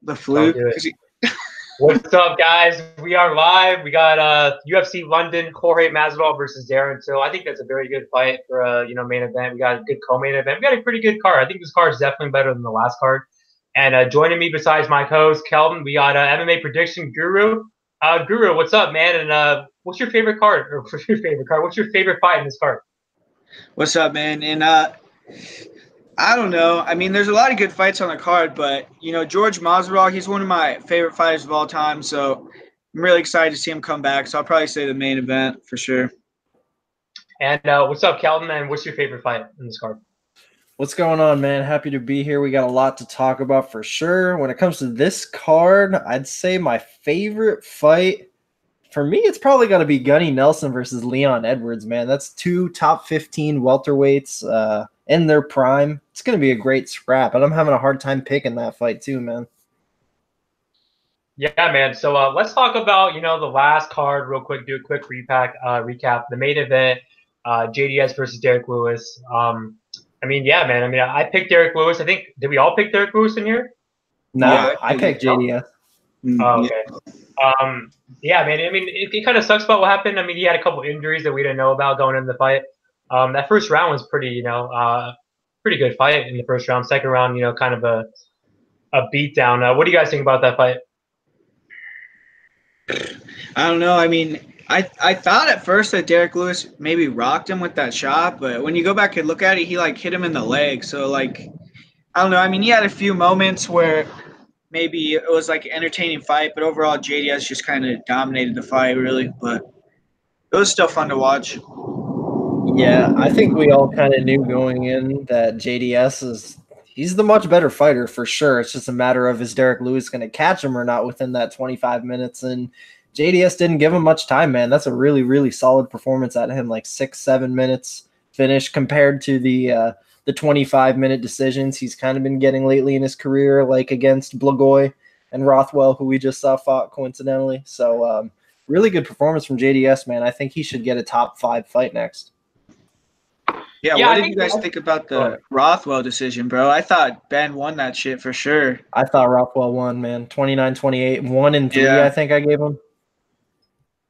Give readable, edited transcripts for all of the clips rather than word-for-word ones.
The fluke. Don't do it. What's up, guys? We are live. We got UFC London, Jorge Masvidal versus Darren Till. I think that's a very good fight for main event. We got a good co-main event. We got a pretty good card. I think this card is definitely better than the last card. And joining me besides my host Kelton, we got MMA prediction guru. Guru, what's up, man? And what's your favorite card? Or what's your favorite card? What's your favorite fight in this card? What's up, man? And I don't know. I mean, there's a lot of good fights on the card, but, George Masvidal, he's one of my favorite fighters of all time, so I'm really excited to see him come back. So I'll probably say the main event for sure. And what's up, Kelton, and what's your favorite fight in this card? What's going on, man? Happy to be here. We got a lot to talk about for sure. When it comes to this card, I'd say my favorite fight, for me, it's probably got to be Gunny Nelson versus Leon Edwards, man. That's two top 15 welterweights in their prime. It's going to be a great scrap, and I'm having a hard time picking that fight too, man. Yeah, man. So let's talk about, the last card real quick, do a quick recap. The main event, JDS versus Derek Lewis. Yeah, man. I picked Derek Lewis. I think, did we all pick Derek Lewis in here? No, yeah, I picked JDS. Oh, okay. Yeah, man. It kind of sucks about what happened. He had a couple injuries that we didn't know about going into the fight. That first round was pretty good fight in the first round. Second round, kind of a beatdown. What do you guys think about that fight? I don't know. I thought at first that Derek Lewis maybe rocked him with that shot, but when you go back and look at it, he hit him in the leg. So I don't know. He had a few moments where maybe it was an entertaining fight, but overall JDS just kind of dominated the fight really. But it was still fun to watch. Yeah, I think we all kind of knew going in that he's the much better fighter for sure. It's just a matter of is Derek Lewis going to catch him or not within that 25 minutes. And JDS didn't give him much time, man. That's a really, really solid performance out of him, 6-7 minutes finish compared to the 25-minute decisions he's kind of been getting lately in his career, against Blagoy and Rothwell, who we just saw fought coincidentally. So really good performance from JDS, man. I think he should get a top 5 fight next. Yeah, what did you guys think about the Rothwell decision, bro? I thought Ben won that shit for sure. I thought Rothwell won, man. 29-28, 1-3, yeah. I think I gave him.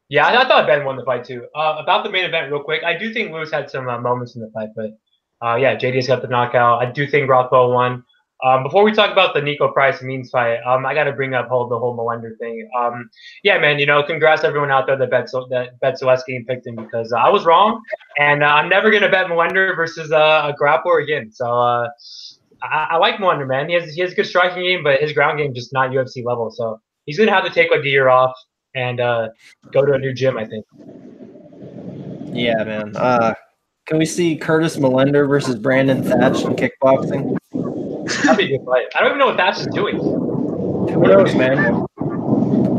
Yeah, I thought Ben won the fight too. About the main event real quick, I do think Lewis had some moments in the fight, but yeah, JD's got the knockout. I do think Rothwell won. Before we talk about the Nico Price Means fight, I got to bring up the whole Melender thing. Yeah, man, congrats to everyone out there that bet Zaleski and picked him because I was wrong, and I'm never gonna bet Melender versus a grappler again. So I like Melender, man. He has a good striking game, but his ground game just not UFC level. So he's gonna have to take the year off and go to a new gym, I think. Yeah, man. Can we see Curtis Melender versus Brandon Thatch in kickboxing? That'd be a good fight. I don't even know what Thatch is doing. Who knows, man?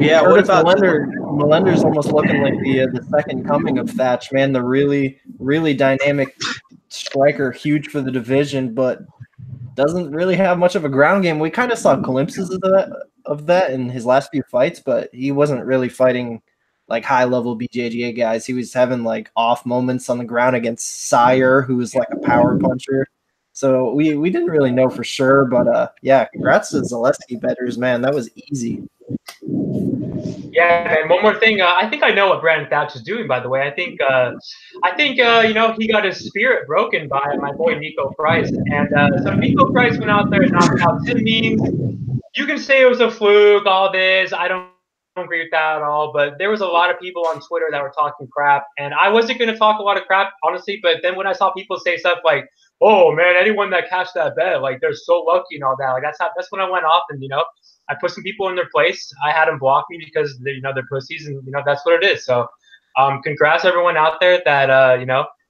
Yeah, Curtis Melender's almost looking like the second coming of Thatch, man. The really, really dynamic striker, huge for the division, but doesn't really have much of a ground game. We kind of saw glimpses of that in his last few fights, but he wasn't really fighting high-level BJJ guys. He was having off moments on the ground against Sire, who was a power puncher. So we didn't really know for sure, but yeah, congrats to Zaleski bettors, man. That was easy. Yeah, and one more thing. I think I know what Brandon Thatch is doing. By the way, I think he got his spirit broken by my boy Nico Price, and so Nico Price went out there and knocked out Tim Means. You can say it was a fluke, all this. I don't agree with that at all, but there was a lot of people on Twitter that were talking crap, and I wasn't going to talk a lot of crap, honestly, but then when I saw people say stuff like, oh, man, anyone that cashed that bet, they're so lucky and all that, that's when I went off and, I put some people in their place. I had them block me because, they're pussies, and, that's what it is. So congrats everyone out there that,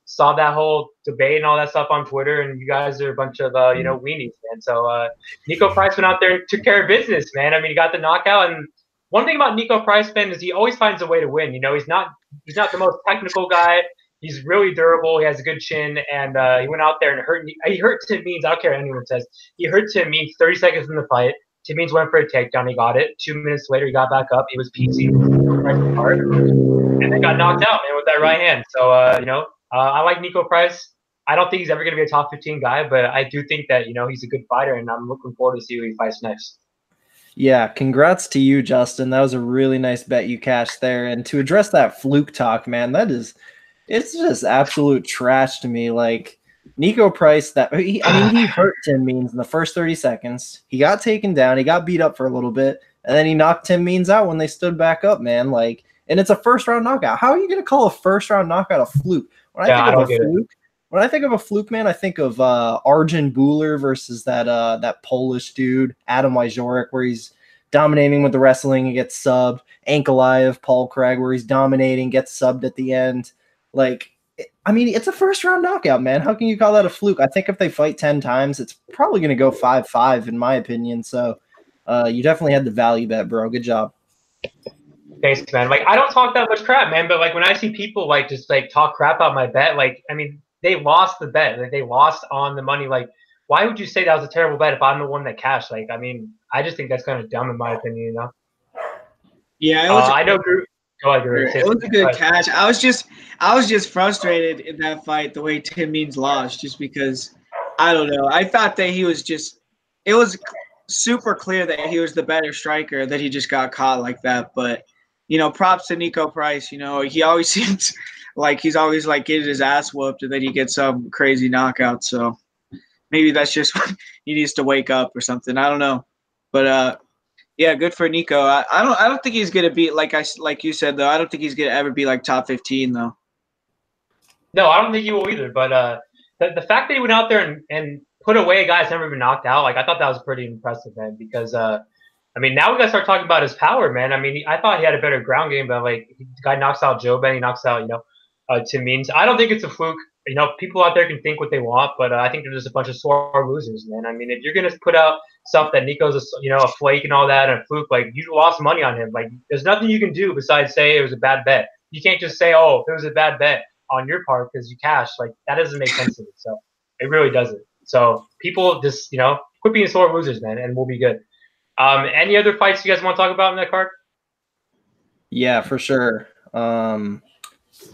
saw that whole debate and all that stuff on Twitter, and you guys are a bunch of, weenies, man. So Nico Price went out there and took care of business, man. He got the knockout, and one thing about Nico Price, Ben, is he always finds a way to win. He's not the most technical guy. He's really durable. He has a good chin, and he went out there and he hurt Tim Means. I don't care what anyone says. He hurt Tim Means 30 seconds in the fight. Tim Means went for a takedown. He got it. 2 minutes later, he got back up. He was PC, and then got knocked out, man, with that right hand. So, I like Nico Price. I don't think he's ever going to be a top 15 guy, but I do think that, he's a good fighter, and I'm looking forward to see who he fights next. Yeah, congrats to you, Justin. That was a really nice bet you cashed there. And to address that fluke talk, man, it's just absolute trash to me. Like Nico Price, he hurt Tim Means in the first 30 seconds. He got taken down. He got beat up for a little bit, and then he knocked Tim Means out when they stood back up, man. Like, and it's a first round knockout. How are you going to call a first round knockout a fluke? When I think of a fluke, man, I think of Arjun Buhler versus that Polish dude, Adam Wyjorek, where he's dominating with the wrestling and gets subbed. Ankalaev, Paul Craig, where he's dominating, gets subbed at the end. Like, I mean, it's a first-round knockout, man. How can you call that a fluke? I think if they fight 10 times, it's probably going to go 5-5, in my opinion. So you definitely had the value bet, bro. Good job. Thanks, man. Like, I don't talk that much crap, man, but, like, when I see people, like, just, like, talk crap about my bet, like, I mean, they lost the bet. Like, they lost on the money. Like, why would you say that was a terrible bet if I'm the one that cashed? Like, I mean, I just think that's kind of dumb in my opinion, you know? Yeah, it was. I know. Go ahead, Drew. It was a good catch. I was just frustrated in that fight the way Tim Means lost, just because I don't know. I thought that he was just. It was super clear that he was the better striker, that he just got caught like that. But props to Nico Price. He always seems like he's always like getting his ass whooped, and then he gets some crazy knockout. So maybe that's just he needs to wake up or something. I don't know, but yeah, good for Nico. I don't think he's gonna be like you said though. I don't think he's gonna ever be like top 15 though. No, I don't think he will either. But the fact that he went out there and put away a guy that's never been knocked out, like I thought that was pretty impressive, man. Because I mean, now we gotta start talking about his power, man. I mean, I thought he had a better ground game, but like the guy knocks out Joe Ben, he knocks out Tim Means. I don't think it's a fluke. People out there can think what they want, but I think they're just a bunch of sore losers, man. I mean, if you're gonna put out stuff that Nico's a flake and all that and a fluke, like you lost money on him. Like there's nothing you can do besides say it was a bad bet. You can't just say, oh, it was a bad bet on your part because you cashed. Like that doesn't make sense to me. So it really doesn't. So people just quit being sore losers, man, and we'll be good. Any other fights you guys want to talk about in that card? Yeah, for sure.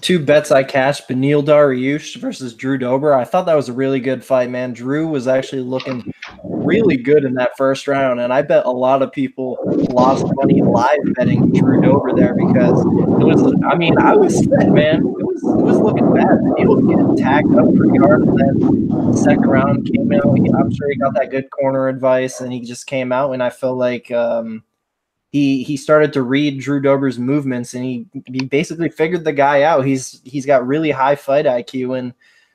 Two bets I cashed: Beneil Dariush versus Drew Dober. I thought that was a really good fight, man. Drew was actually looking really good in that first round, and I bet a lot of people lost money live betting Drew Dober there because it was. I mean, I was set, man. It was looking bad. Beneil was getting tagged up pretty hard, and then the second round came out. I'm sure he got that good corner advice, and he just came out, and I feel like he started to read Drew Dober's movements, and he basically figured the guy out. He's got really high fight IQ, and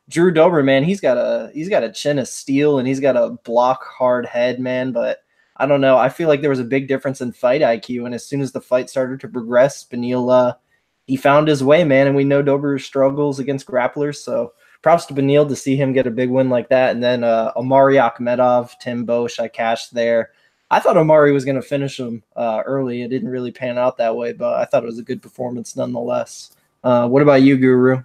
Drew Dober, man, he's got a chin of steel, and he's got a block hard head, man. But I don't know. I feel like there was a big difference in fight IQ, and as soon as the fight started to progress, Beneil he found his way, man. And we know Dober struggles against grapplers, so props to Beneil to see him get a big win like that. And then Omari Akhmedov, Tim Bosch, I cashed there. I thought Omari was going to finish him early. It didn't really pan out that way, but I thought it was a good performance nonetheless. What about you, Guru?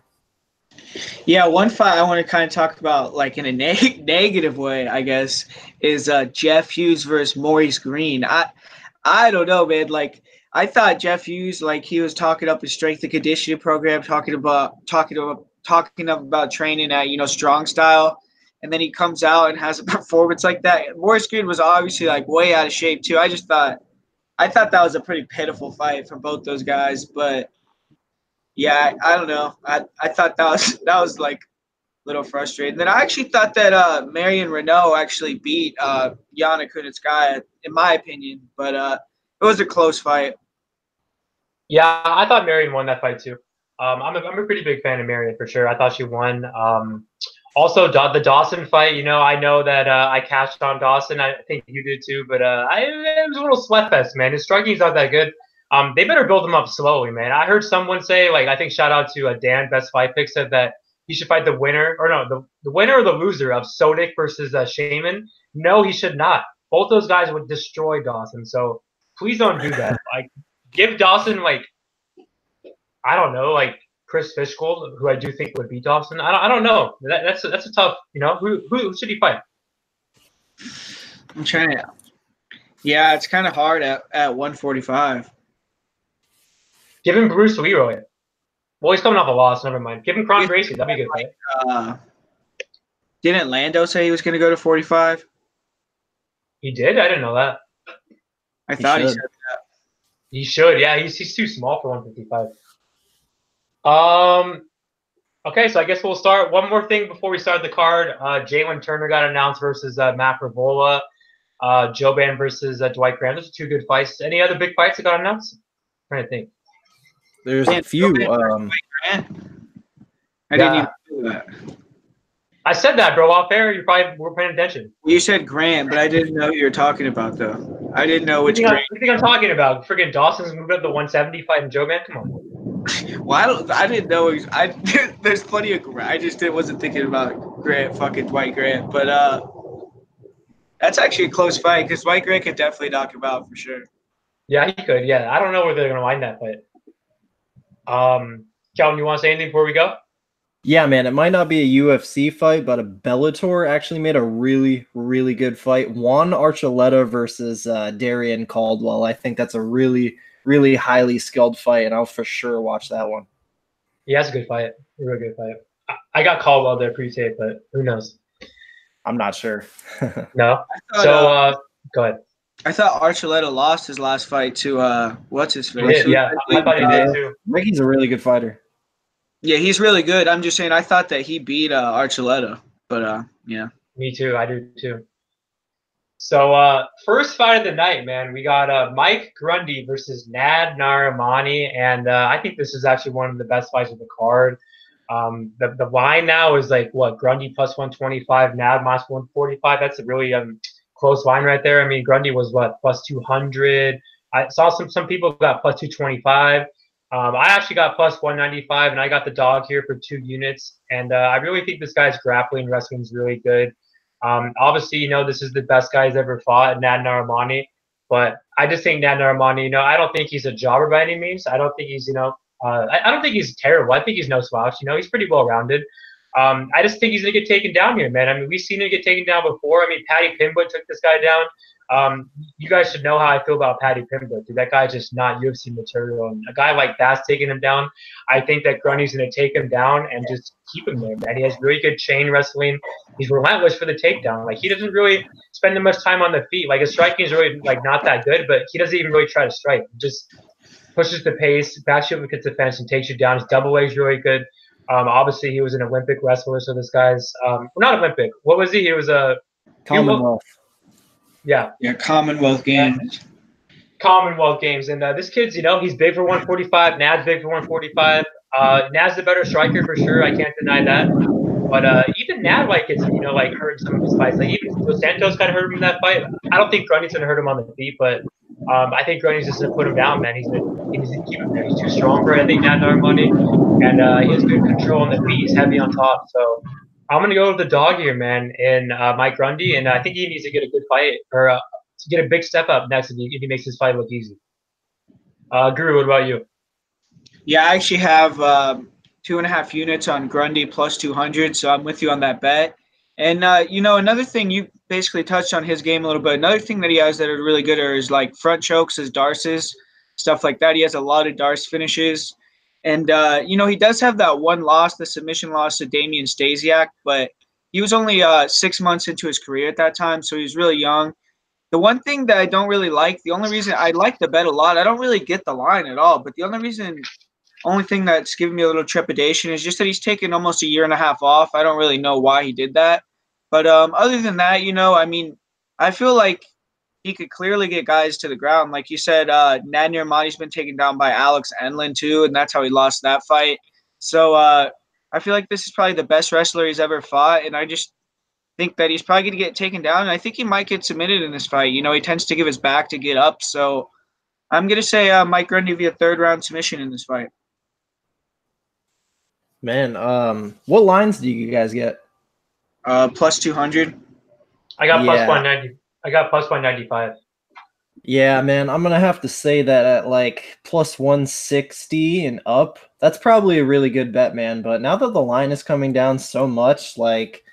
Yeah, one fight I want to kind of talk about, like in a negative way, I guess, is Jeff Hughes versus Maurice Green. I don't know, man. Like I thought Jeff Hughes, like he was talking up his strength and conditioning program, talking about training at strong style. And then he comes out and has a performance like that. Maurice Green was obviously like way out of shape too. I thought that was a pretty pitiful fight for both those guys. But yeah, I don't know. I thought that was like a little frustrating. Then I actually thought that Marion Renault actually beat Yana Kunitskaya, in my opinion. But it was a close fight. Yeah, I thought Marion won that fight too. I'm a pretty big fan of Marion for sure. I thought she won. Also, the Dawson fight, I know that I cashed on Dawson. I think you did too, but it was a little sweat fest, man. His striking's not that good. They better build him up slowly, man. I heard someone say, like, I think shout out to Dan, Best Fight Pick, said that he should fight the winner, or no, the winner or the loser of Sodik versus Shaman. No, he should not. Both those guys would destroy Dawson, so please don't do that. Like, give Dawson, like, I don't know, like, Chris Fishgold, who I do think would beat Dawson. I don't know. That's a tough. Who should he fight? I'm trying to. Yeah, it's kind of hard at 145. Give him Bruce Leroy. Well, he's coming off a loss. Never mind. Give him Kron Gracie. That'd be a good fight. Didn't Lando say he was going to go to 45? He did. I didn't know that. I thought he said that. He should, yeah. He's too small for 155. Okay, so I guess we'll start. One more thing before we start the card. Jalen Turner got announced versus Matt Ravola. Joban versus Dwight Graham. Those are two good fights. Any other big fights that got announced? I'm trying to think. There's a few. I didn't even do that. I said that, bro. Off air, you probably weren't paying attention. You said Grant, but I didn't know who you were talking about, though. I didn't know which Grant. What do you think I'm talking about? Freaking Dawson's moved up the 170 fight and Joban? Come on. Well, I didn't know. There's plenty of Grant. I just wasn't thinking about Grant, fucking Dwight Grant. But that's actually a close fight because Dwight Grant could definitely knock him out for sure. Yeah, he could. Yeah, I don't know where they're gonna wind that fight. Kelton, you want to say anything before we go? Yeah, man, it might not be a UFC fight, but a Bellator actually made a really, really good fight. Juan Archuleta versus Darian Caldwell. I think that's a really, really highly skilled fight, and I'll for sure watch that one. Yeah, that's a good fight. A real good fight. I got Caldwell there pre-tape, but who knows? I'm not sure. No? Go ahead. I thought Archuleta lost his last fight to what's his face? He did, yeah. I thought he did too. Ricky's a really good fighter. Yeah, he's really good. I'm just saying I thought that he beat Archuleta, but yeah. Me too. I do too. So first fight of the night, man, we got Mike Grundy versus Nad Narimani, and I think this is actually one of the best fights of the card. The line now is like what, Grundy plus 125, Nad minus 145. That's a really close line right there. I mean, Grundy was what, plus 200. I saw some people got plus 225. I actually got plus 195, and I got the dog here for 2 units. And I really think this guy's grappling wrestling is really good. Obviously, you know, this is the best guy he's ever fought, Nad Narimani. But I just think Nad Narimani, you know, I don't think he's a jobber by any means. I don't think he's, you know, I don't think he's terrible. I think he's no slouch. You know, he's pretty well-rounded. I just think he's going to get taken down here, man. I mean, we've seen him get taken down before. I mean, Paddy Pimblett took this guy down. You guys should know how I feel about Paddy Pimblett. Dude, that guy's just not UFC material. And a guy like that's taking him down. I think that Grundy's going to take him down and just keep him there, man. He has really good chain wrestling. He's relentless for the takedown. Like, he doesn't really spend that much time on the feet. Like, his striking is really, like, not that good, but he doesn't even really try to strike. He just pushes the pace, backs you up against the fence, and takes you down. His double leg's really good. Obviously, he was an Olympic wrestler, so this guy's not Olympic. What was he? He was a Commonwealth. Yeah, Commonwealth Games. Commonwealth Games. And this kid's, you know, he's big for 145. Nad's big for 145. Nad's the better striker for sure. I can't deny that. But even Nad, like, gets, you know, like, hurt in some of his fights. Like, even Dos Santos kind of hurt him in that fight. I don't think Grundy's going to hurt him on the feet, but I think Grundy's just going to put him down, man. He's going to keep him there. He's too strong for, I think, Nad Narimani. And he has good control on the feet. He's heavy on top. So I'm going to go with the dog here, man, in Mike Grundy. And I think he needs to get a good fight or to get a big step up next if he makes his fight look easy. Guru, what about you? Yeah, I actually have 2.5 units on Grundy plus 200, so I'm with you on that bet. And, you know, another thing, you basically touched on his game a little bit. Another thing that he has that are really good are his, like, front chokes, his darces, stuff like that. He has a lot of darce finishes. And, you know, he does have that one loss, the submission loss to Damian Stasiak, but he was only 6 months into his career at that time, so he was really young. The one thing that I don't really like, the only reason I like the bet a lot, I don't really get the line at all, but the only thing that's giving me a little trepidation is just that he's taken almost 1.5 years off. I don't really know why he did that. But other than that, you know, I mean, I feel like he could clearly get guys to the ground. Like you said, Nad Narimani's been taken down by Alex Enlund too, and that's how he lost that fight. So I feel like this is probably the best wrestler he's ever fought, and I just think that he's probably going to get taken down, and I think he might get submitted in this fight. You know, he tends to give his back to get up, so I'm going to say Mike Grundy via 3rd-round submission in this fight. Man, what lines do you guys get? Plus 200. I got plus 190. I got plus 195. Yeah, man, I'm going to have to say that at like plus 160 and up, that's probably a really good bet, man. But now that the line is coming down so much, like,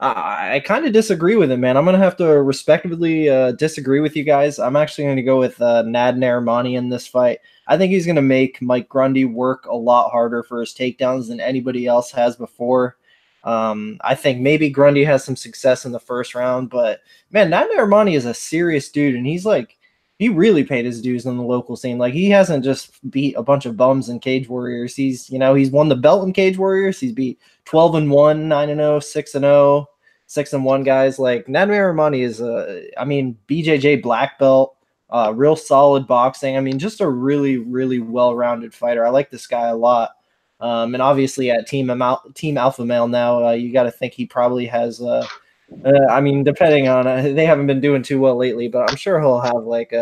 I kind of disagree with it, man. I'm going to have to respectfully disagree with you guys. I'm actually going to go with Nad Narimani in this fight. I think he's going to make Mike Grundy work a lot harder for his takedowns than anybody else has before. I think maybe Grundy has some success in the first round, but man, Nad Narimani is a serious dude, and he's like he really paid his dues on the local scene. Like, he hasn't just beat a bunch of bums in Cage Warriors. He's won the belt in Cage Warriors. He's beat 12-1, 9-0, 6-0, 6-1 guys. Like, Narimani is BJJ black belt, real solid boxing. I mean, just a really, really well-rounded fighter. I like this guy a lot. And obviously at Team Alpha Male now, you got to think he probably has depending on they haven't been doing too well lately, but I'm sure he'll have like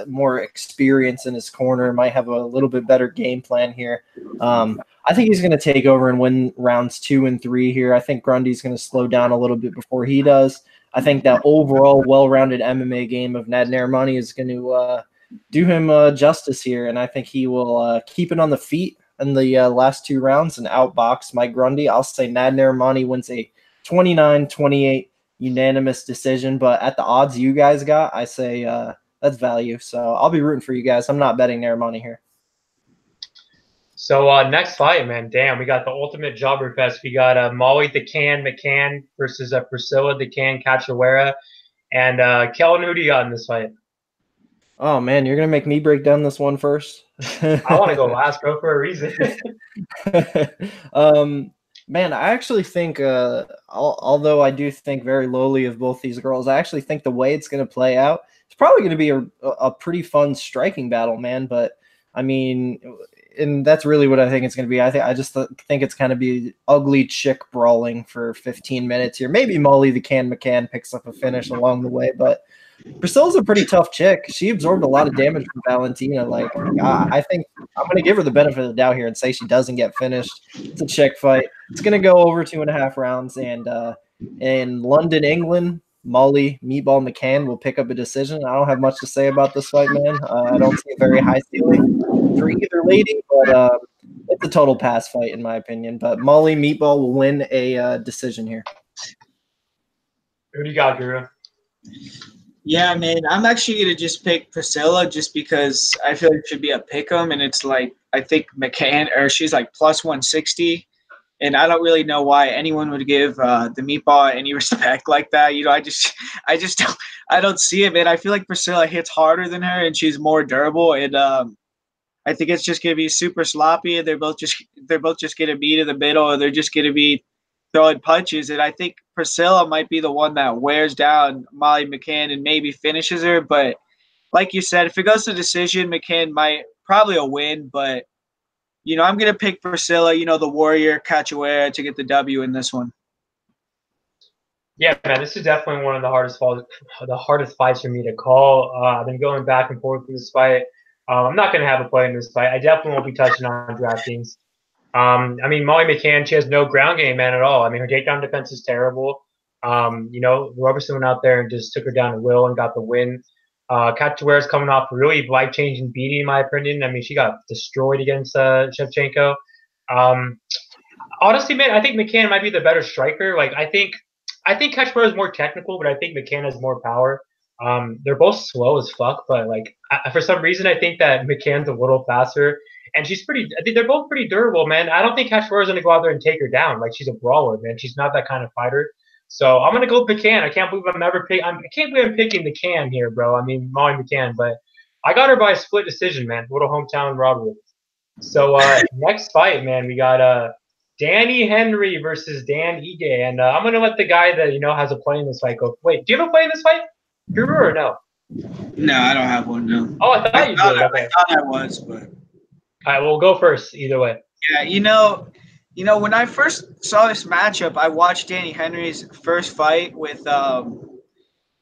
more experience in his corner, might have a little bit better game plan here. I think he's going to take over and win rounds 2 and 3 here. I think Grundy's going to slow down a little bit before he does. I think that overall well-rounded MMA game of Narimani is going to do him justice here, and I think he will keep it on the feet in the last 2 rounds and outbox Mike Grundy. I'll say Narimani wins a 29-28 unanimous decision, but at the odds you guys got, I say that's value. So I'll be rooting for you guys. I'm not betting Narimani here. So next fight, man, damn, we got the ultimate jobber fest. We got Molly the Can McCann versus Priscilla the Can Cachoeira. And Kelton, who do you got in this fight? Oh, man, you're going to make me break down this one first? I want to go last, bro, for a reason. Man, I actually think, although I do think very lowly of both these girls, I actually think the way it's going to play out, it's probably going to be a pretty fun striking battle, man. But, I mean, and that's really what I think it's going to be. I just think it's going to be ugly chick brawling for 15 minutes here. Maybe Molly the Can McCann picks up a finish along the way, but Priscilla's a pretty tough chick. She absorbed a lot of damage from Valentina. Like, I think I'm going to give her the benefit of the doubt here and say she doesn't get finished. It's a chick fight. It's going to go over 2.5 rounds. And in London, England, Molly Meatball McCann will pick up a decision. I don't have much to say about this fight, man. I don't see a very high ceiling for either lady, but it's a total pass fight in my opinion. But Molly Meatball will win a decision here. Who do you got, Guru? Yeah, man, I'm actually going to just pick Priscilla just because I feel like it should be a pick 'em, and it's like I think McCann, or she's like plus 160, and I don't really know why anyone would give the Meatball any respect like that. You know, I just don't see it, man. I feel like Priscilla hits harder than her, and she's more durable, and I think it's just going to be super sloppy, and they're both just going to meet in the middle, or they're just going to be throwing punches, and I think Priscilla might be the one that wears down Molly McCann and maybe finishes her. But like you said, if it goes to decision, McCann might probably a win. But you know, I'm gonna pick Priscilla, you know, the warrior Cachoeira, to get the W in this one. Yeah, man, this is definitely one of the hardest fights for me to call. I've been going back and forth through this fight. I'm not gonna have a play in this fight. I definitely won't be touching on DraftKings. I mean, Molly McCann, she has no ground game, man, at all. I mean, her takedown defense is terrible. You know, Roberson went out there and just took her down at will and got the win. Cachoeira's coming off a really life-changing beating, in my opinion. I mean, she got destroyed against Shevchenko. Honestly, man, I think McCann might be the better striker. Like, I think Cachoeira is more technical, but I think McCann has more power. They're both slow as fuck, but like for some reason, I think that McCann's a little faster. And I think they're both pretty durable, man. I don't think Cachoeira's going to go out there and take her down. Like, she's a brawler, man. She's not that kind of fighter. So I'm going to go McCann. I can't believe I can't believe I'm picking the Can here, bro. I mean, Molly McCann. But I got her by a split decision, man. Little hometown robbery. So next fight, man, we got Danny Henry versus Dan Ige. And I'm going to let the guy that, you know, has a play in this fight go. Wait, do you have a play in this fight? Guru or no? No, I don't have one, no. Oh, I thought you did. Okay. I thought I was, but... All right, we'll go first either way. Yeah, you know, when I first saw this matchup, I watched Danny Henry's first fight with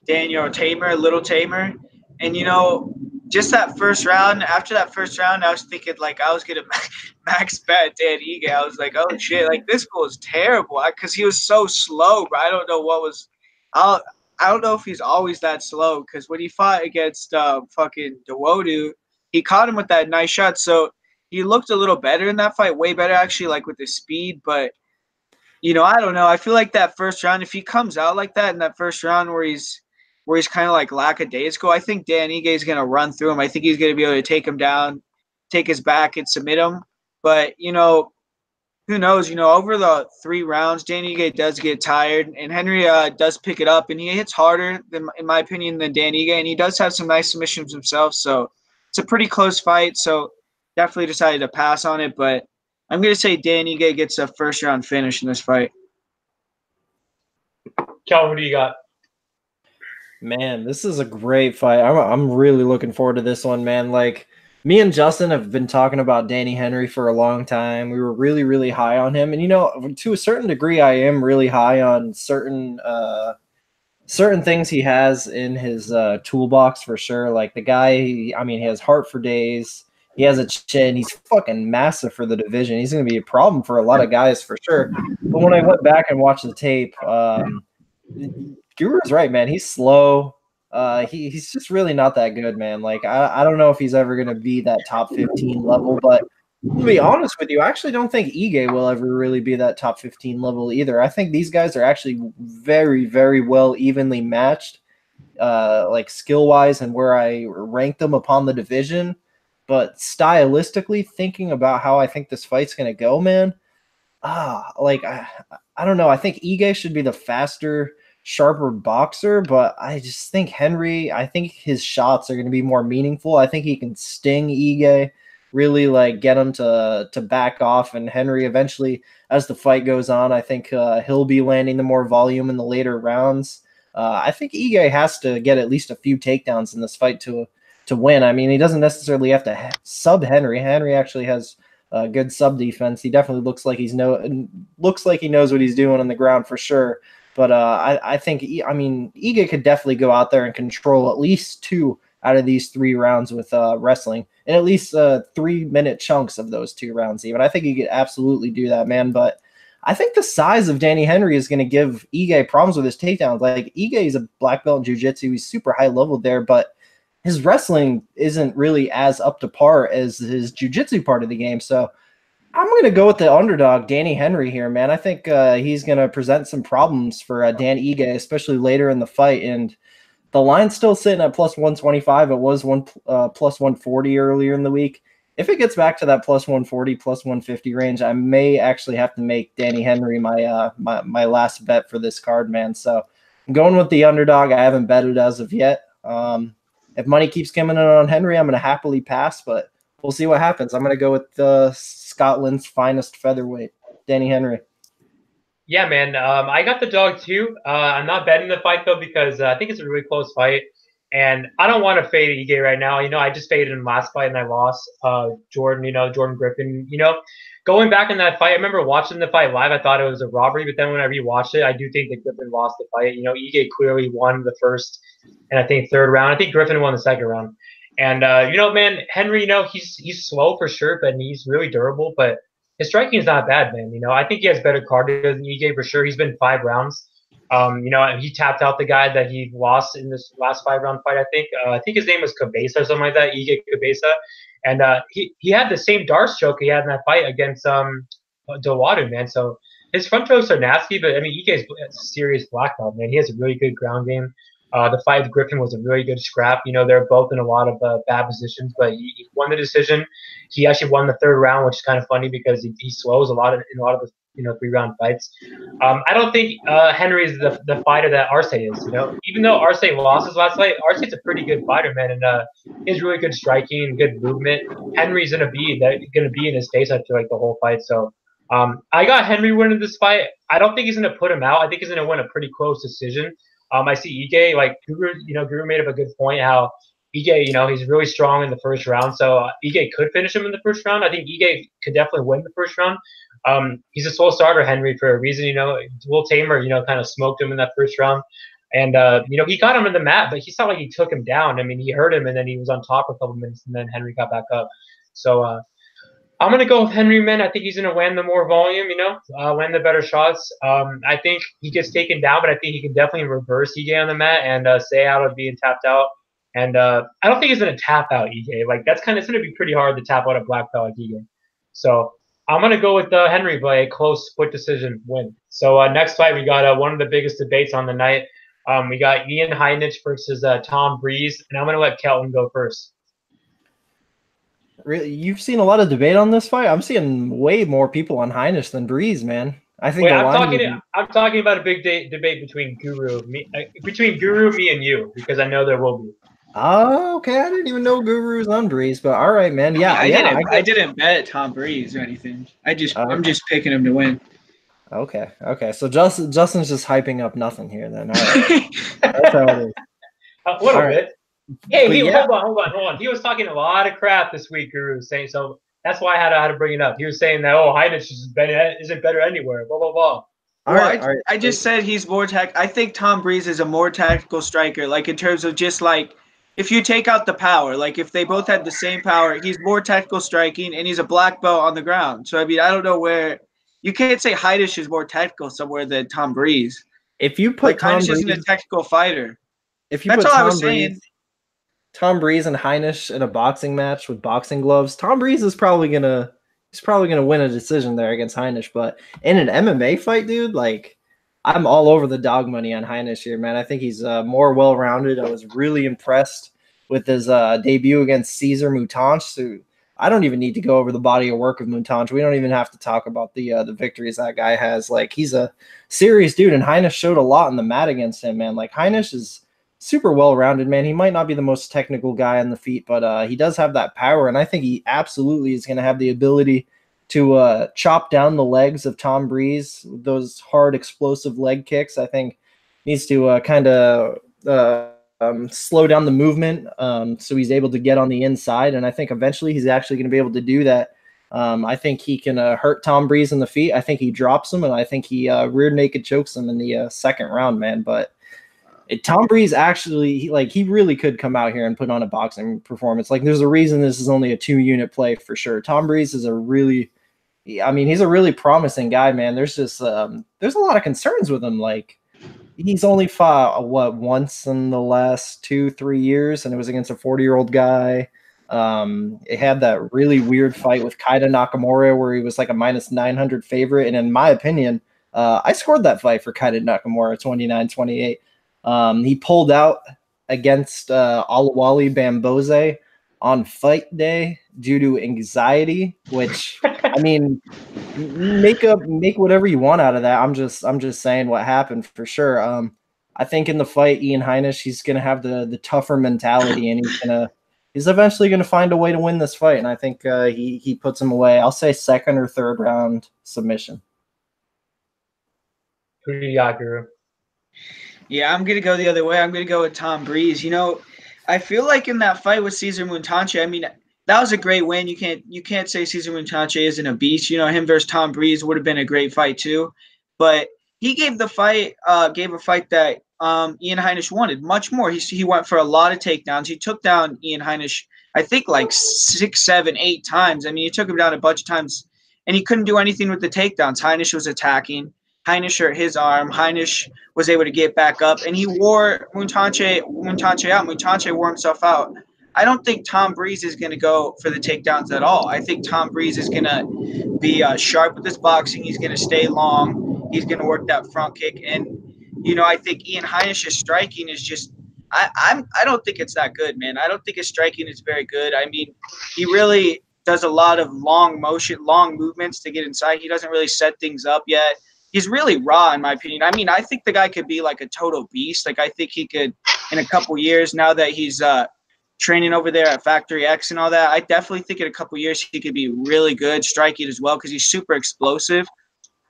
Daniel Tamer, Little Tamer, and you know, just that first round. After that first round, I was thinking like I was gonna max bet Dan Ige. I was like, oh shit, like this goal is terrible because he was so slow. But I don't know what was. I don't know if he's always that slow because when he fought against fucking Dawodu, he caught him with that nice shot. So. He looked a little better in that fight, way better actually, like with his speed. But, you know, I don't know. I feel like that first round, if he comes out like that in that first round where he's kind of like lackadaisical, I think Dan Ige is going to run through him. I think he's going to be able to take him down, take his back, and submit him. But, you know, who knows? Over the 3 rounds, Dan Ige does get tired, and Henry does pick it up, and he hits harder, in my opinion, than Dan Ige, and he does have some nice submissions himself. So it's a pretty close fight. So definitely decided to pass on it, but I'm going to say Dan Ige gets a first-round finish in this fight. Kel, who do you got? Man, this is a great fight. I'm really looking forward to this one, man. Like, me and Justin have been talking about Danny Henry for a long time. We were really, really high on him. And, to a certain degree, I am really high on certain things he has in his toolbox for sure. Like, the guy, he has heart for days. He has a chin. He's fucking massive for the division. He's going to be a problem for a lot of guys for sure. But when I went back and watched the tape, Guru's right, man. He's slow. He's just really not that good, man. Like, I don't know if he's ever going to be that top 15 level, but to be honest with you, I actually don't think Ige will ever really be that top 15 level either. I think these guys are actually very, very well evenly matched, like skill-wise and where I rank them upon the division. But stylistically, thinking about how I think this fight's going to go, man, I don't know. I think Ige should be the faster, sharper boxer, but I just think Henry, I think his shots are going to be more meaningful. I think he can sting Ige, really like get him to back off, and Henry eventually, as the fight goes on, I think he'll be landing the more volume in the later rounds. I think Ige has to get at least a few takedowns in this fight to win. I mean, he doesn't necessarily have to sub Henry. Henry actually has good sub defense. He definitely looks like he knows what he's doing on the ground for sure. But I think Ige could definitely go out there and control at least 2 out of these 3 rounds with wrestling, and at least 3-minute chunks of those 2 rounds. Even I think he could absolutely do that, man. But I think the size of Danny Henry is going to give Ige problems with his takedowns. Like, Ige is a black belt in jiu-jitsu. He's super high level there, but his wrestling isn't really as up to par as his jiu-jitsu part of the game. So I'm going to go with the underdog, Danny Henry here, man. I think he's going to present some problems for Dan Ige, especially later in the fight. And the line's still sitting at plus 125. It was plus 140 earlier in the week. If it gets back to that plus 140, plus 150 range, I may actually have to make Danny Henry my last bet for this card, man. So I'm going with the underdog. I haven't betted as of yet. If money keeps coming in on Henry, I'm going to happily pass, but we'll see what happens. I'm going to go with Scotland's finest featherweight, Danny Henry. Yeah, man. I got the dog too. I'm not betting the fight though because I think it's a really close fight, and I don't want to fade Ige right now. I just faded him last fight and I lost. Jordan Griffin. Going back in that fight, I remember watching the fight live. I thought it was a robbery, but then when I rewatched it, I do think that Griffin lost the fight. Ige clearly won the first and I think 3rd round. I think Griffin won the 2nd round. And man, Henry, he's slow for sure, but he's really durable. But his striking is not bad, man. I think he has better cardio than Ige for sure. He's been 5 rounds. He tapped out the guy that he lost in this last 5-round fight. I think his name was Cabeza or something like that, Ige Cabeza. And he had the same dart stroke he had in that fight against Dawadu, man. So his front strokes are nasty, but Ige is a serious black belt, man. He has a really good ground game. The fight with Griffin was a really good scrap. They're both in a lot of bad positions, but he won the decision. He actually won the 3rd round, which is kind of funny because he slows in a lot of the 3-round fights. I don't think Henry is the fighter that Arce is. Even though Arce lost his last fight, Arce's a pretty good fighter, man, and he has really good striking and good movement. Henry's gonna be in his face, I feel like, the whole fight. So I got Henry winning this fight. I don't think he's gonna put him out. I think he's gonna win a pretty close decision. I see Ige, like Guru made up a good point how Ige, he's really strong in the 1st round. So Ige could finish him in the 1st round. I think Ige could definitely win the 1st round. He's a slow starter, Henry, for a reason. Will Tamer, kind of smoked him in that 1st round. And, he got him in the mat, but he's not like he took him down. He hurt him and then he was on top for a couple minutes and then Henry got back up. So, I'm going to go with Henry, man. I think he's going to win the more volume, win the better shots. I think he gets taken down, but I think he can definitely reverse Ige on the mat and stay out of being tapped out. And I don't think he's going to tap out Ige. Like, it's going to be pretty hard to tap out a black belt like Ige. So I'm going to go with Henry by a close split decision win. So next fight, we got one of the biggest debates on the night. We got Ian Heinisch versus Tom Breese, and I'm going to let Kelton go first. Really, you've seen a lot of debate on this fight. I'm seeing way more people on Heinisch than Brees, man. I think Wait, the I'm line. talking about a big debate between Guru, me, and you, because I know there will be. Oh, okay. I didn't even know Guru was on Brees, but all right, man. Yeah, yeah. I didn't bet Tom Breeze or anything. I'm Okay. just picking him to win. Okay. So Justin's just hyping up nothing here. Then all right, that's how it is. A little All right. bit. Hey, But yeah, hold on. He was talking a lot of crap this week, Guru, saying so. That's why I had to bring it up. He was saying that Heinisch isn't better anywhere. Blah blah blah. all right. I just said he's more I think Tom Breeze is a more tactical striker. Like in terms of just like if you take out the power, like if they both had the same power, he's more tactical striking and he's a black belt on the ground. So I mean, I don't know where you can't say Heinisch is more tactical somewhere than Tom Breeze. If you put Like Tom Heinisch isn't a Brees, tactical fighter. if you That's put all I was saying. Tom Brees and Heinisch in a boxing match with boxing gloves, Tom Brees is probably gonna win a decision there against Heinisch. But in an MMA fight, dude, like I'm all over the dog money on Heinisch here, man. I think he's more well-rounded. I was really impressed with his debut against Cesar Mutanch. So I don't even need to go over the body of work of Mutanch. We don't even have to talk about the victories that guy has. Like he's a serious dude, and Heinisch showed a lot in the mat against him, man. Like Heinisch is super well-rounded, man. He might not be the most technical guy on the feet, but he does have that power, and I think he absolutely is going to have the ability to chop down the legs of Tom Breeze, those hard, explosive leg kicks. I think needs to kind of slow down the movement so he's able to get on the inside, and I think eventually he's actually going to be able to do that. I think he can hurt Tom Breeze in the feet. I think he drops him, and I think he rear naked chokes him in the second round, man. But Tom Breeze actually, he really could come out here and put on a boxing performance. Like, there's a reason this is only a 2-unit play for sure. Tom Breeze is he's a really promising guy, man. There's just there's a lot of concerns with him. Like, he's only fought once in the last 2-3 years, and it was against a 40-year-old guy. It had that really weird fight with Kaida Nakamura where he was like a -900 favorite, and in my opinion, I scored that fight for Kaida Nakamura 29-28. He pulled out against Alawali Bamboze on fight day due to anxiety, which I mean, make whatever you want out of that. I'm just saying what happened for sure. I think in the fight, Ian Heinisch, he's gonna have the tougher mentality, and he's eventually gonna find a way to win this fight. And I think he puts him away. I'll say second or third round submission. Who do you got, Guru? Yeah, I'm going to go the other way. I'm going to go with Tom Breeze. You know, I feel like in that fight with Cesar Muntache, I mean, that was a great win. You can't say Cesar Muntache isn't a beast. You know, him versus Tom Breeze would have been a great fight too. But he gave a fight that Ian Heinisch wanted much more. He went for a lot of takedowns. He took down Ian Heinisch, I think, like 6, 7, 8 times. I mean, he took him down a bunch of times, and he couldn't do anything with the takedowns. Heinisch was attacking. Heinisch hurt his arm. Heinisch was able to get back up, and he wore Muntache out. Muntache wore himself out. I don't think Tom Breeze is going to go for the takedowns at all. I think Tom Breeze is going to be sharp with his boxing. He's going to stay long. He's going to work that front kick. And, you know, I think Ian Heinisch's striking is just I don't think it's that good, man. I don't think his striking is very good. I mean, he really does a lot of long movements to get inside. He doesn't really set things up yet. He's really raw, in my opinion. I mean, I think the guy could be like a total beast. Like, I think he could, in a couple years, now that he's training over there at Factory X and all that, I definitely think in a couple years he could be really good striking as well because he's super explosive.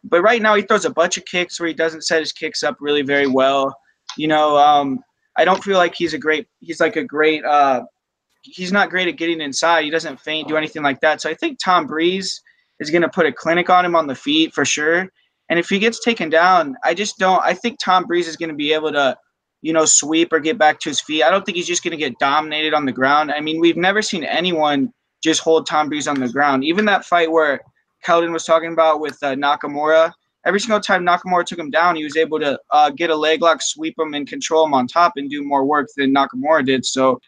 But right now he throws a bunch of kicks where he doesn't set his kicks up really very well. You know, I don't feel like he's not great at getting inside. He doesn't feint, do anything like that. So I think Tom Breeze is going to put a clinic on him on the feet for sure. And if he gets taken down, I think Tom Breeze is going to be able to, you know, sweep or get back to his feet. I don't think he's just going to get dominated on the ground. I mean, we've never seen anyone just hold Tom Breeze on the ground. Even that fight where Kelton was talking about with Nakamura, every single time Nakamura took him down, he was able to get a leg lock, sweep him, and control him on top and do more work than Nakamura did. So,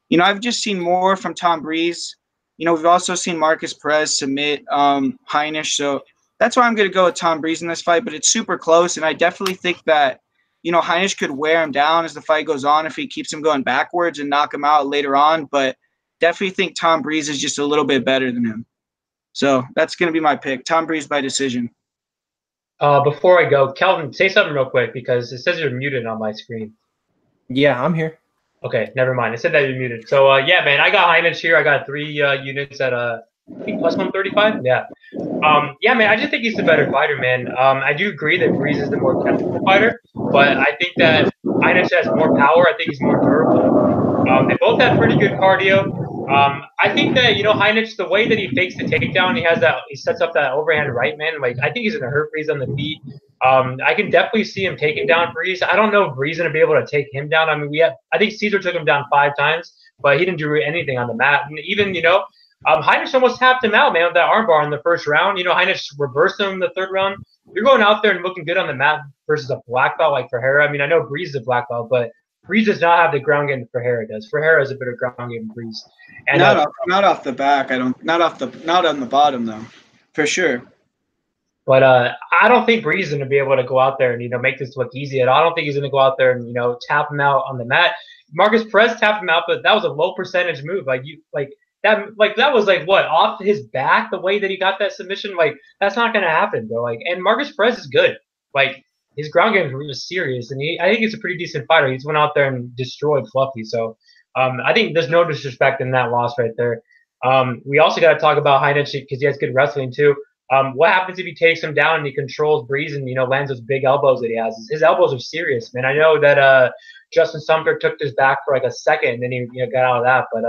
you know, I've just seen more from Tom Breeze. You know, we've also seen Marcus Perez submit Heinisch. So that's why I'm going to go with Tom Breeze in this fight, but it's super close, and I definitely think that, you know, Heinisch could wear him down as the fight goes on if he keeps him going backwards and knock him out later on. But, definitely think Tom Breese is just a little bit better than him. So that's going to be my pick. Tom Breese by decision. Before I go, Kelton, say something real quick because it says you're muted on my screen. Yeah, I'm here. Okay, never mind. It said that you're muted. So, yeah, man, I got Heinisch here. I got 3 units at, I think, plus 135. Yeah. Yeah, man, I just think he's the better fighter, man. I do agree that Breeze is the more technical fighter, but I think that Heinisch has more power. I think he's more durable. They both have pretty good cardio. I think that, you know, Heinisch, the way that he fakes the takedown, he sets up that overhand right, man. Like, I think he's going to hurt Breeze on the feet. I can definitely see him taking down Breeze. I don't know if Breeze is going to be able to take him down. I mean, I think Caesar took him down 5 times, but he didn't do anything on the mat. And even, you know, Heinisch almost tapped him out, man, with that armbar in the first round. You know, Heinisch reversed him in the 3rd round. You're going out there and looking good on the mat versus a black belt like Ferreira. I mean, I know Breeze is a black belt, but Breeze does not have the ground game that Ferreira does. Ferreira has a better ground game than Breeze. And not off the back. Not on the bottom though, for sure. But I don't think Breeze is going to be able to go out there and, you know, make this look easy. I don't think he's going to go out there and, you know, tap him out on the mat. Marcus Perez tapped him out, but that was a low percentage move. That was what, off his back, the way that he got that submission. Like, that's not going to happen, bro. Like, and Marcus Perez is good. Like, his ground game is really serious, and I think he's a pretty decent fighter. He just went out there and destroyed Fluffy. So I think there's no disrespect in that loss right there. We also got to talk about Heinisch because he has good wrestling too. What happens if he takes him down and he controls Breeze and, you know, lands those big elbows that he has? His elbows are serious, man. I know that Justin Sumter took his back for like a second and then he, you know, got out of that. But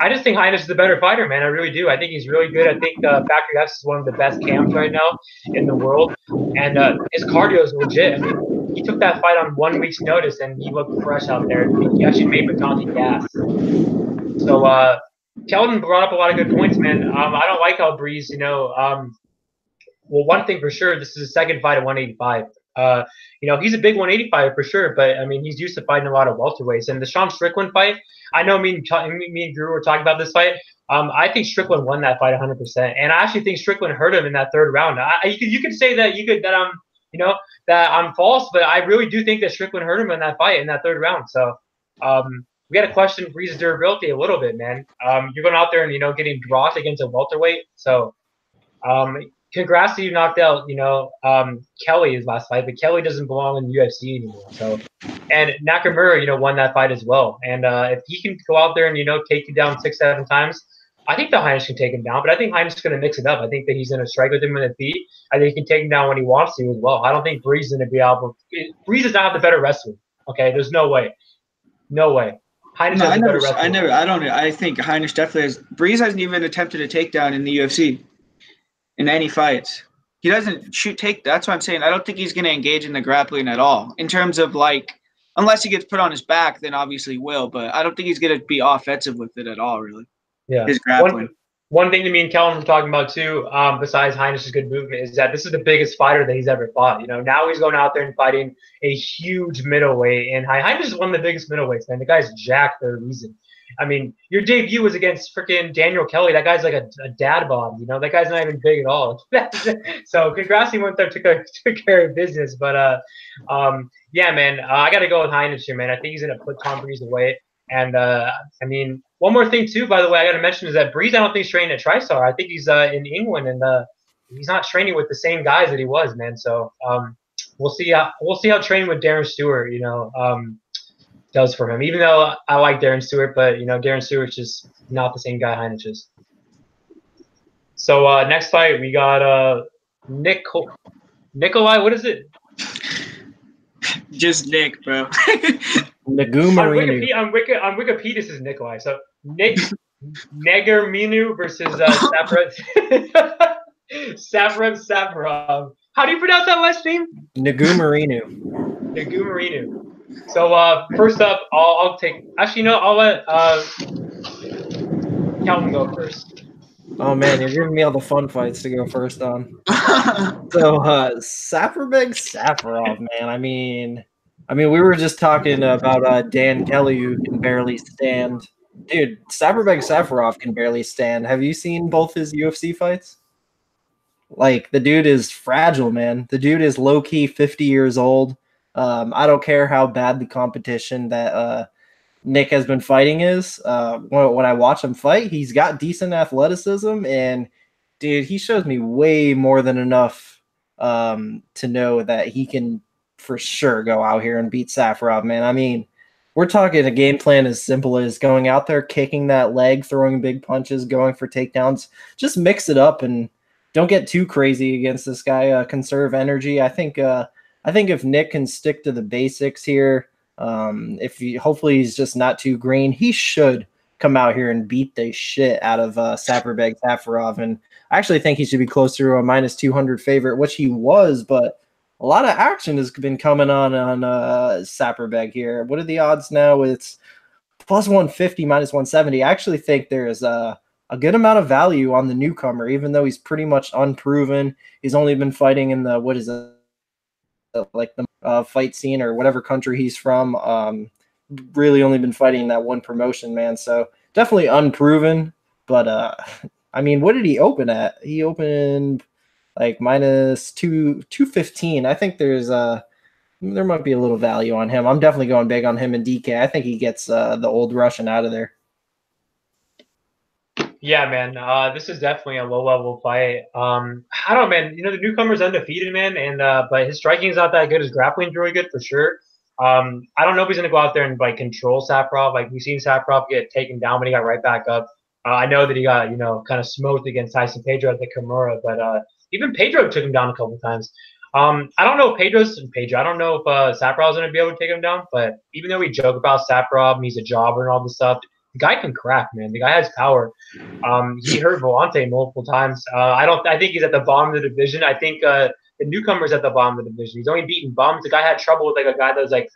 I just think Heinisch is the better fighter, man. I really do. I think he's really good. I think Factory X is one of the best camps right now in the world. And his cardio is legit. I mean, he took that fight on 1 week's notice and he looked fresh out there. He actually made Batanti gas. So, Kelton brought up a lot of good points, man. I don't like how Breeze, you know, well, one thing for sure, this is his 2nd fight at 185. You know, he's a big 185 for sure, but I mean, he's used to fighting a lot of welterweights. And the Sean Strickland fight, I know me and Drew were talking about this fight. I think Strickland won that fight 100%, and I actually think Strickland hurt him in that 3rd round. You could say that that I'm false, but I really do think that Strickland hurt him in that fight in that 3rd round. So we got to question Breeze's durability a little bit, man. You're going out there and, you know, getting dropped against a welterweight. So congrats to you knocked out, you know, Kelly his last fight, but Kelly doesn't belong in the UFC anymore. So, and Nakamura, you know, won that fight as well. And if he can go out there and, you know, take you down 6-7 times, I think the Heinisch can take him down. But I think Heinisch is going to mix it up. I think that he's going to strike with him in the feet. I think he can take him down when he wants to as well. I don't think Breeze is going to be able. Breeze does not have the better wrestler. Okay, there's no way. No way. I think Heinisch definitely has. Breeze hasn't even attempted a takedown in the UFC in any fights. He doesn't that's what I'm saying. I don't think he's going to engage in the grappling at all. In terms of, like, unless he gets put on his back, then obviously will. But I don't think he's going to be offensive with it at all, really. Yeah. His grappling. One thing that me and Kelton were talking about too, besides Heinisch's good movement, is that this is the biggest fighter that he's ever fought. You know, now he's going out there and fighting a huge middleweight, and Heinisch is one of the biggest middleweights, man. The guy's jacked for a reason. I mean, your debut was against freaking Daniel Kelly. That guy's like a dad bod, you know. That guy's not even big at all. So congrats, he went there, took care of business. But yeah, man, I got to go with Heinisch here, man. I think he's gonna put Tom Breeze away. And I mean, one more thing too, by the way, I got to mention is that Breeze, I don't think he's training at TriStar. I think he's in England, and he's not training with the same guys that he was, man. So we'll see how training with Darren Stewart, you know, does for him. Even though I like Darren Stewart, but you know, Darren Stewart's just not the same guy Heinisch is. So next fight we got Nikolai. What is it? Just Nick, bro. Negumereanu. On Wikipedia, this is Nikolai. So Negumereanu versus Safarov. How do you pronounce that last name? Negumereanu. So first up, I'll take. Actually, no, I'll let Kelton go first. Oh man, you're giving me all the fun fights to go first on. So Safarov, man. I mean, we were just talking about Dan Kelly, who can barely stand. Dude, Safarov can barely stand. Have you seen both his UFC fights? Like, the dude is fragile, man. The dude is low-key 50 years old. I don't care how bad the competition that Nick has been fighting is. When I watch him fight, he's got decent athleticism, and dude, he shows me way more than enough to know that he can for sure go out here and beat Safarov, man. I mean, we're talking a game plan as simple as going out there, kicking that leg, throwing big punches, going for takedowns. Just mix it up and don't get too crazy against this guy. Conserve energy. I think if Nick can stick to the basics here, hopefully he's just not too green, he should come out here and beat the shit out of Safarov. And I actually think he should be closer to a minus 200 favorite, which he was, but a lot of action has been coming on Safarov here. What are the odds now? It's plus 150, minus 170. I actually think there's a good amount of value on the newcomer, even though he's pretty much unproven. He's only been fighting in the, like the fight scene or whatever country he's from. Really only been fighting that one promotion, man. So definitely unproven. But I mean, what did he open at? He opened like minus 215. I think there might be a little value on him. I'm definitely going big on him and DK. I think he gets the old Russian out of there. Yeah, man. This is definitely a low-level fight. I don't know, man. You know, the newcomer's undefeated, man, and but his striking is not that good. His grappling's really good for sure. I don't know if he's gonna go out there and like control Safarov. Like we've seen Safarov get taken down, but he got right back up. I know that he got kind of smoked against Tyson Pedro at the Kimura, but even Pedro took him down a couple times. I don't know if I don't know if Safarov's gonna be able to take him down, but even though we joke about Safarov and he's a jobber and all this stuff, the guy can crack, man. The guy has power. He hurt Volante multiple times. I think he's at the bottom of the division. I think the newcomer's at the bottom of the division. He's only beaten bums. The guy had trouble with like a guy that was like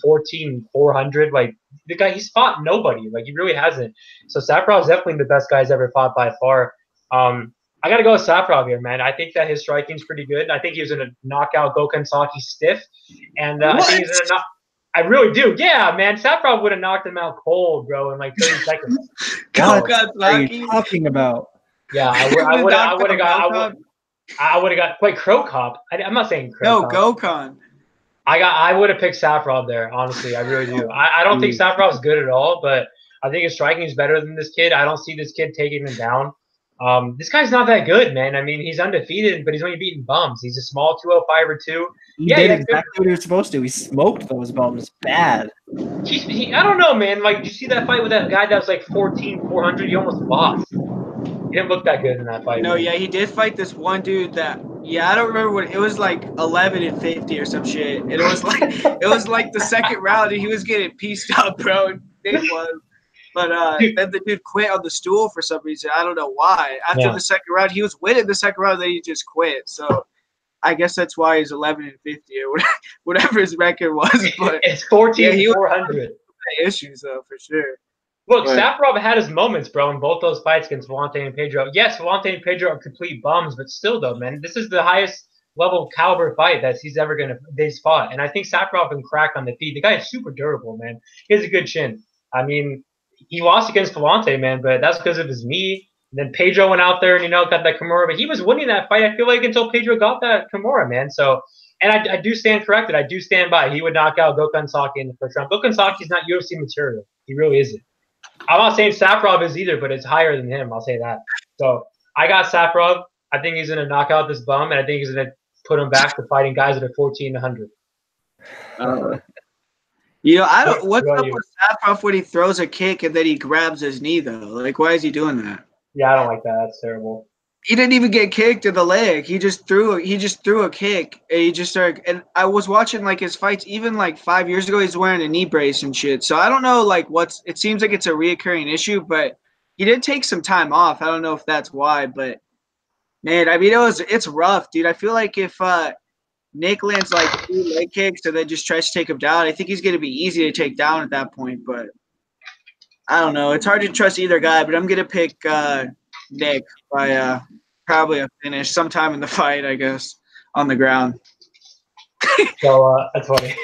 14,400. Like the guy, he's fought nobody. Like he really hasn't. So Safarov's definitely the best guy he's ever fought by far. I got to go with Safarov here, man. I think that his striking's pretty good. I think he was going to knock out Gokhan Saki stiff. And I think he's going to knock. I really do. Yeah, man. Safarov would have knocked him out cold, bro, in like 30 seconds. What are you talking about? Yeah, I would have got wait, Crow Cop. I'm not saying Crow Cop. No, Gokhan. I would have picked Safarov there, honestly. I really do. I don't think Safarov's good at all, but I think his striking is better than this kid. I don't see this kid taking him down. This guy's not that good, man. I mean, he's undefeated, but he's only beaten bums. He's a small 205 or 2. He did exactly what he was supposed to. He smoked those bums bad. I don't know, man. Like, did you see that fight with that guy that was like 14,400? He almost lost. He didn't look that good in that fight. No, yeah, he did fight this one dude that, I don't remember what, it was like 11-50 or some shit. And it was like the second round, and he was getting pieced up, bro. It was. But then the dude quit on the stool for some reason. I don't know why. After the second round, he was winning the second round, then he just quit. So I guess that's why he's 11-50 or whatever his record was. But it's 14,400. Issues though, for sure. Look, Safarov had his moments, bro, in both those fights against Volante and Pedro. Yes, Volante and Pedro are complete bums, but still, though, man, this is the highest level caliber fight that he's ever they've fought. And I think Safarov can crack on the feet. The guy is super durable, man. He has a good chin. I mean, he lost against Volante, man, but that's because of his knee. And then Pedro went out there and, got that Kimura. But he was winning that fight, I feel like, until Pedro got that Kimura, man. So, and I do stand corrected. I do stand by. He would knock out Gokhan Saki in the first round. Gokhan Saki is not UFC material. He really isn't. I'm not saying Safarov is either, but it's higher than him. I'll say that. So I got Safarov. I think he's going to knock out this bum, and I think he's going to put him back to fighting guys that are 1,400. I don't. What's up with Safarov when he throws a kick and then he grabs his knee though? Like, why is he doing that? Yeah, I don't like that. That's terrible. He didn't even get kicked in the leg. He just threw a kick and he just started. And I was watching like his fights even like 5 years ago. He's wearing a knee brace and shit. So I don't know like it seems like it's a reoccurring issue, but he did take some time off. I don't know if that's why, but man, I mean it's rough, dude. I feel like if Nick lands like 2 leg kicks and then just tries to take him down, I think he's going to be easy to take down at that point. But I don't know. It's hard to trust either guy, but I'm going to pick Nick by probably a finish sometime in the fight, I guess, on the ground. So that's funny.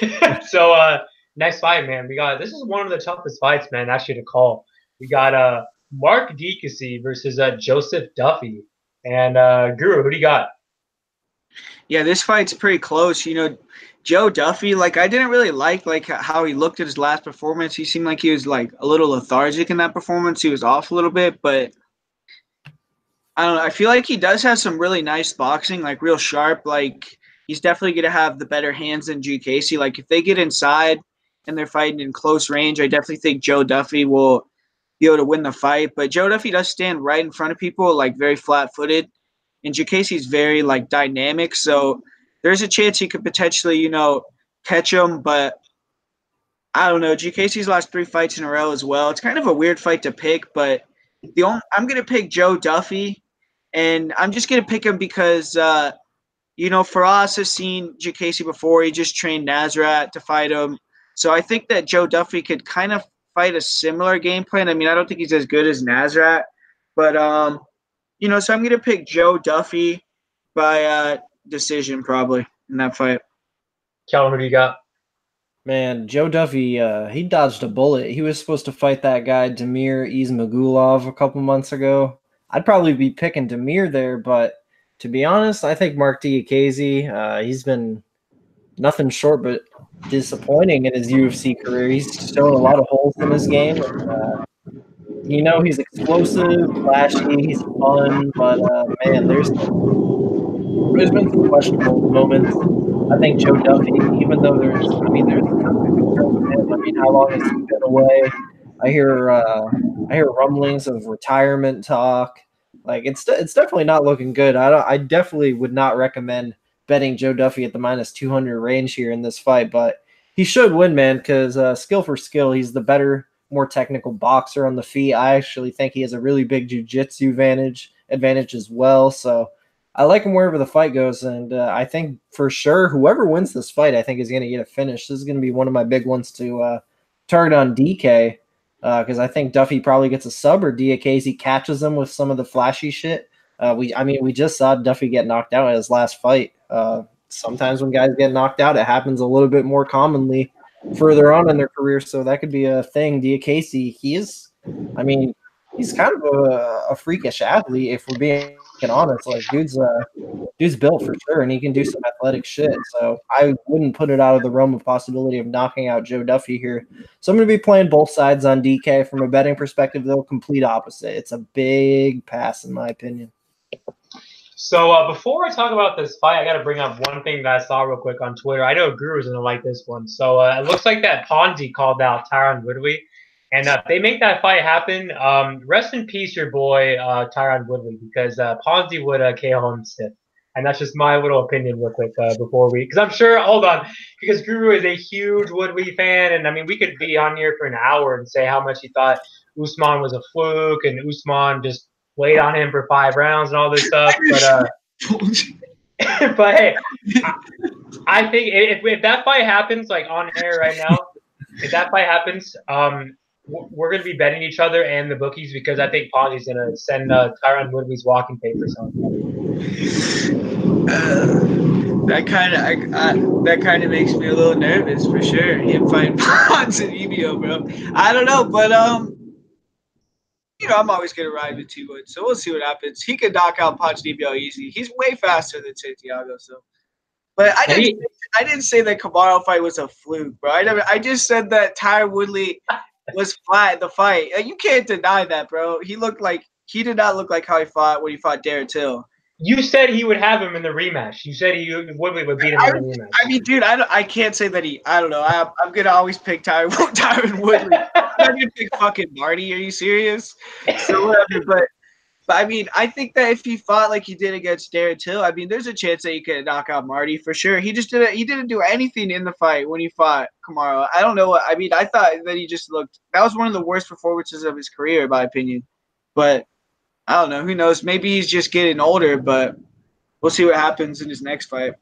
So next fight, man, this is one of the toughest fights, man, actually to call. We got Mark Diakiese versus Joseph Duffy. And Guru, who do you got? Yeah, this fight's pretty close. Joe Duffy, like I didn't really like how he looked at his last performance. He seemed like he was like a little lethargic in that performance. He was off a little bit, but I don't know. I feel like he does have some really nice boxing, like real sharp. Like he's definitely gonna have the better hands than Diakiese. Like if they get inside and they're fighting in close range, I definitely think Joe Duffy will be able to win the fight. But Joe Duffy does stand right in front of people, like very flat-footed, and Diakiese's very like dynamic. So there's a chance he could potentially, catch him. But I don't know. Diakiese's last 3 fights in a row as well. It's kind of a weird fight to pick, but I'm gonna pick Joe Duffy, and I'm just gonna pick him because Faraz has seen Diakiese before. He just trained Nasrat to fight him. So I think that Joe Duffy could kind of fight a similar game plan. I mean, I don't think he's as good as Nasrat, but so I'm gonna pick Joe Duffy by decision probably in that fight. Kelton, who do you got? Man, Joe Duffy, he dodged a bullet. He was supposed to fight that guy, Damir Ismagulov, a couple months ago. I'd probably be picking Damir there, but to be honest, I think Mark Diakiese, he's been nothing short but disappointing in his UFC career. He's shown a lot of holes in his game. He's explosive, flashy, he's fun, but man, there's been some questionable moments. I think Joe Duffy, even though there's a ton of concerns with him. I mean, how long has he been away? I hear rumblings of retirement talk. Like it's definitely not looking good. I definitely would not recommend betting Joe Duffy at the -200 range here in this fight, but he should win, man, because skill for skill, he's the better, more technical boxer on the feet. I actually think he has a really big jiu-jitsu advantage as well. So I like him wherever the fight goes, and I think for sure whoever wins this fight, I think is going to get a finish. This is going to be one of my big ones to target on DK because I think Duffy probably gets a sub or Diakiese catches him with some of the flashy shit. We just saw Duffy get knocked out at his last fight. Sometimes when guys get knocked out, it happens a little bit more commonly further on in their career, so that could be a thing. Diakiese, he's kind of a freakish athlete if we're being honest. Like dude's built for sure, and he can do some athletic shit. So I wouldn't put it out of the realm of possibility of knocking out Joe Duffy here. So I'm going to be playing both sides on DK. From a betting perspective, though, complete opposite. It's a big pass in my opinion. So before I talk about this fight, I got to bring up one thing that I saw real quick on Twitter. I know Guru's going to like this one. So it looks like that Ponzi called out Tyron Woodley. And if they make that fight happen, rest in peace, your boy Tyron Woodley, because Ponzi would KO him stiff. And that's just my little opinion real quick before because I'm sure, hold on, because Guru is a huge Woodley fan. And, I mean, we could be on here for an hour and say how much he thought Usman was a fluke and Usman just wait on him for 5 rounds and all this stuff, but but hey, I think if that fight happens, like on air right now, if that fight happens, we're gonna be betting each other and the bookies because I think Ponzi's gonna send Tyron Woodley's walking papers on. That kind of makes me a little nervous for sure. Him fighting Ponzi and EBO, bro. I don't know, but I'm always going to ride with T-Wood, so we'll see what happens. He could knock out Ponce DBL easy. He's way faster than Santiago, so. But I didn't say that Kamaru fight was a fluke, bro. I just said that Tyron Woodley was flat in the fight. You can't deny that, bro. He did not look like how he fought when he fought Darren Till. You said he would have him in the rematch. You said Woodley would beat him in the rematch. I mean, dude, I can't say that I don't know. I'm going to always pick Tyron Woodley. I'm going to pick fucking Marty. Are you serious? So whatever. But I mean, I think that if he fought like he did against Darren Till, I mean, there's a chance that he could knock out Marty for sure. He didn't do anything in the fight when he fought Kamaru. I don't know what – I mean, I thought that he just looked – that was one of the worst performances of his career, in my opinion. But – I don't know. Who knows? Maybe he's just getting older, but we'll see what happens in his next fight.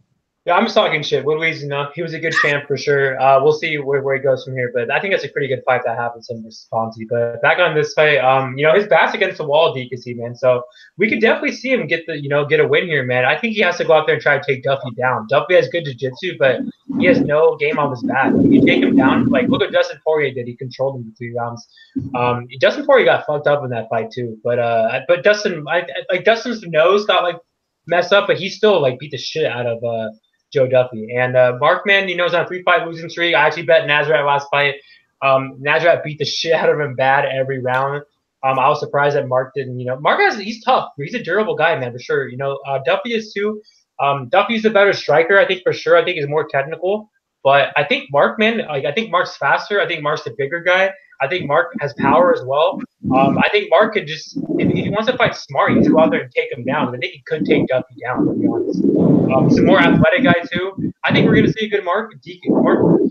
Yeah, I'm just talking shit. Woodley's enough. He was a good champ for sure. We'll see where he goes from here, but I think that's a pretty good fight that happens in this Ponzi. But back on this fight, his back's against the wall, Diakiese, man. So we could definitely see him get a win here, man. I think he has to go out there and try to take Duffy down. Duffy has good jiu-jitsu, but he has no game on his back. Like, you take him down, like look what Dustin Poirier did. He controlled him for 3 rounds. Dustin Poirier got fucked up in that fight too, but Dustin's nose got like mess up, but he still like beat the shit out of Joe Duffy. And Markman, you know, is on a 3-fight losing streak. I actually bet Nasrat last fight. Nasrat beat the shit out of him bad every round. I was surprised that Mark didn't. You know, he's tough. He's a durable guy, man, for sure. You know, Duffy is too. Duffy's a better striker, I think, for sure. I think he's more technical. But I think Markman, like, I think Mark's faster. I think Mark's the bigger guy. I think Mark has power as well. I think Mark could just, if he wants to fight smart, he can go out there and take him down. I think he could take Duffy down, to be honest. He's a more athletic guy, too. I think we're going to see a good Mark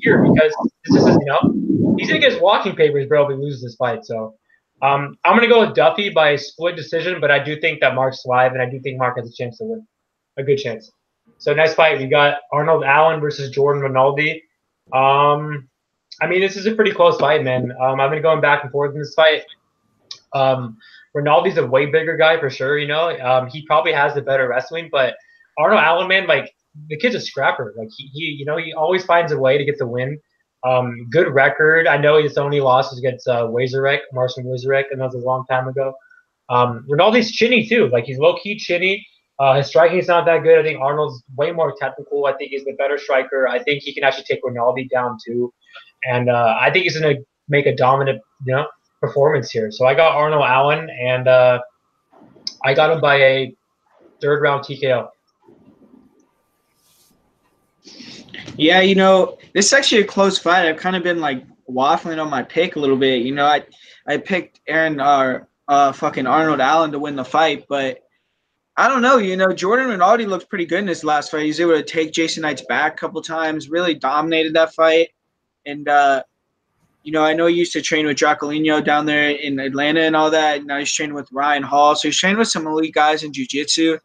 here because this is, you know, he's going to get his walking papers, bro, if he loses this fight. So I'm going to go with Duffy by split decision, but I do think that Mark's live, and I do think Mark has a chance to win. A good chance. So next fight, we got Arnold Allen versus Jordan Rinaldi. I mean, this is a pretty close fight, man. I've been going back and forth in this fight. Rinaldi's a way bigger guy for sure, you know. He probably has the better wrestling, but Arnold Allen, man, like, the kid's a scrapper. Like, he you know, he always finds a way to get the win. Good record. I know his only loss is against Marshman Wazarek, and that was a long time ago. Rinaldi's chinny, too. Like, he's low-key chinny. His striking is not that good. I think Arnold's way more technical. I think he's the better striker. I think he can actually take Rinaldi down, too. And I think he's going to make a dominant, you know, performance here. So I got Arnold Allen, and I got him by a third-round TKO. Yeah, you know, this is actually a close fight. I've kind of been, like, waffling on my pick a little bit. You know, I picked fucking Arnold Allen to win the fight, but I don't know. You know, Jordan Rinaldi looked pretty good in his last fight. He was able to take Jason Knight's back a couple times, really dominated that fight. And, you know, I know he used to train with Draculino down there in Atlanta and all that. Now he's training with Ryan Hall. So he's training with some elite guys in jiu-jitsu.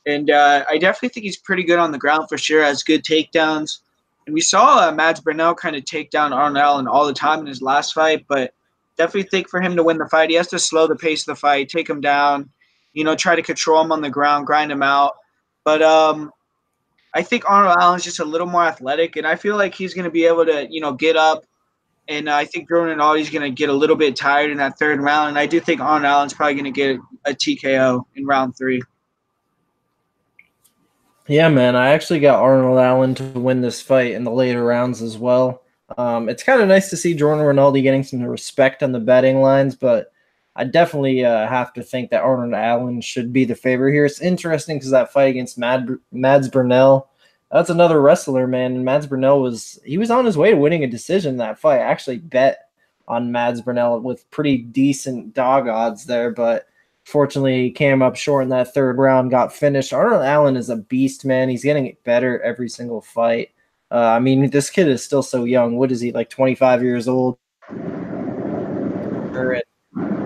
And I definitely think he's pretty good on the ground for sure, has good takedowns. And we saw Mads Burnell kind of take down Arnold Allen all the time in his last fight. But definitely think for him to win the fight, he has to slow the pace of the fight, take him down, you know, try to control him on the ground, grind him out. But I think Arnold Allen's just a little more athletic, and I feel like he's going to be able to, you know, get up. And I think Jordan Rinaldi's going to get a little bit tired in that third round. And I do think Arnold Allen's probably going to get a TKO in round 3. Yeah, man, I actually got Arnold Allen to win this fight in the later rounds as well. It's kind of nice to see Jordan Rinaldi getting some respect on the betting lines, but I definitely have to think that Arnold Allen should be the favorite here. It's interesting because that fight against Mads Burnell, that's another wrestler, man. And Mads Burnell was on his way to winning a decision in that fight. I actually bet on Mads Burnell with pretty decent dog odds there, but fortunately he came up short in that third round, got finished. Arnold Allen is a beast, man. He's getting better every single fight. I mean, this kid is still so young. What is he, like 25 years old?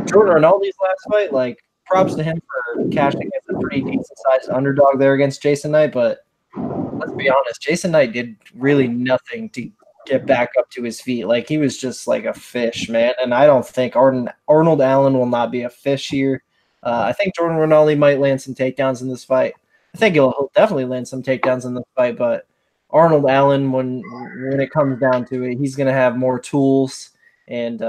Jordan Rinaldi's last fight, like, props to him for cashing as a pretty decent-sized underdog there against Jason Knight, but let's be honest, Jason Knight did really nothing to get back up to his feet. Like, he was just like a fish, man, and I don't think Arnold Allen will not be a fish here. I think Jordan Rinaldi might land some takedowns in this fight. I think he'll definitely land some takedowns in this fight, but Arnold Allen, when it comes down to it, he's going to have more tools, and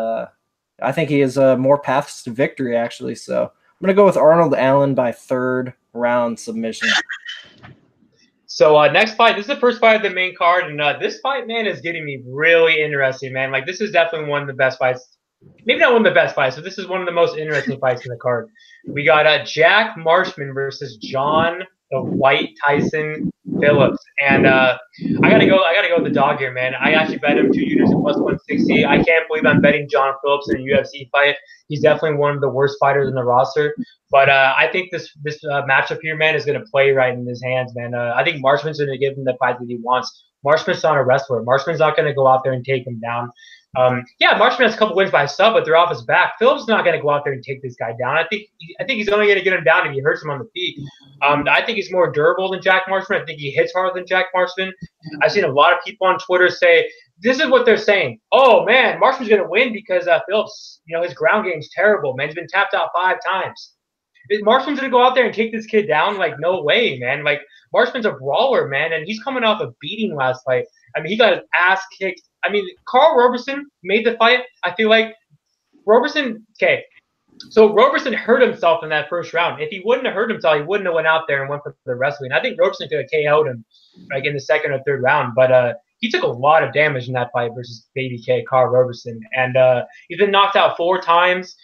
I think he has more paths to victory, actually. So I'm going to go with Arnold Allen by third round submission. So next fight, this is the first fight of the main card, and this fight, man, is getting me really interesting, man. Like, this is definitely one of the best fights. Maybe not one of the best fights, but this is one of the most interesting fights in the card. We got Jack Marshman versus John the White Tyson Phillips, and I gotta go with the dog here, man. I actually bet him 2 units at plus 160. I can't believe I'm betting John Phillips in a UFC fight. He's definitely one of the worst fighters in the roster. But I think this matchup here, man, is gonna play right in his hands, man. I think Marshman's gonna give him the fight that he wants. Marshman's not a wrestler. Marshman's not gonna go out there and take him down. Yeah, Marshman has a couple wins by sub, but they're off his back. Phillips is not going to go out there and take this guy down. I think he's only going to get him down if he hurts him on the feet. I think he's more durable than Jack Marshman. I think he hits harder than Jack Marshman. I've seen a lot of people on Twitter say, this is what they're saying. Oh, man, Marshman's going to win because Phillips, you know, his ground game's terrible, man. He's been tapped out 5 times. Marshman's going to go out there and take this kid down? Like, no way, man. Like, Marshman's a brawler, man, and he's coming off a beating last fight. I mean, he got his ass kicked. I mean, Carl Roberson made the fight. I feel like Roberson, okay, So Roberson hurt himself in that first round. If he wouldn't have hurt himself, he wouldn't have went out there and went for the wrestling. I think Roberson could have KO'd him like in the second or third round, but he took a lot of damage in that fight versus Baby K, Carl Roberson, and he's been knocked out 4 times.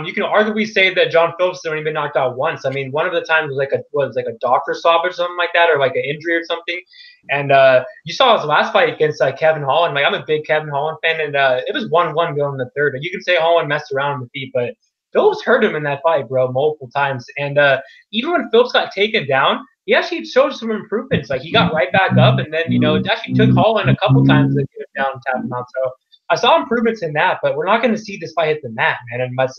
You can arguably say that John Phillips has only been knocked out once. I mean, one of the times was like a doctor stoppage or something like that, or like an injury or something. And you saw his last fight against Kevin Holland. Like, I'm a big Kevin Holland fan, and it was 1-1 going in the third. You can say Holland messed around on the feet, but Phillips hurt him in that fight, bro, multiple times. And even when Phillips got taken down, he actually showed some improvements. Like, he got right back up, and then, it actually took Holland a couple times to get him down and tap him out. So I saw improvements in that, but we're not going to see this fight hit the mat, man, unless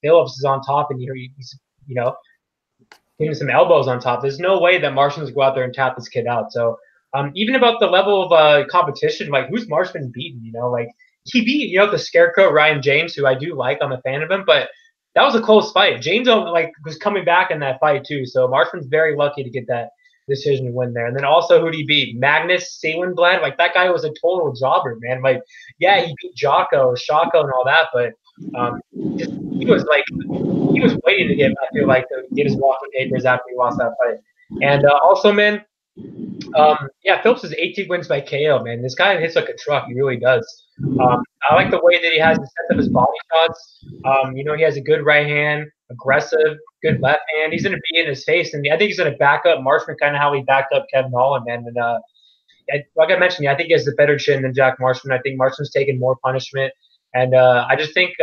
Phillips is on top and he's hitting some elbows on top. There's no way that Marshman's go out there and tap this kid out. So even about the level of competition, like, who's Marshman beaten? Like, he beat, the scarecrow Ryan James, who I do like. I'm a fan of him, but that was a close fight. James was coming back in that fight too. So Marshman's very lucky to get that decision win there. And then also, who did he beat? Magnus Salenblad. Like, that guy was a total jobber, man. Like, yeah, he beat Shako and all that, but he was waiting to get, I feel like, to get his walking papers after he lost that fight. And also, man, Phillips is 18 wins by KO, man. This guy hits like a truck. He really does. I like the way that he has the set of his body shots. He has a good right hand, aggressive, good left hand. He's going to be in his face, and I think he's going to back up Marshman kind of how he backed up Kevin Holland, man. And like I mentioned, I think he has the better chin than Jack Marshman. I think Marshman's taken more punishment, and I just think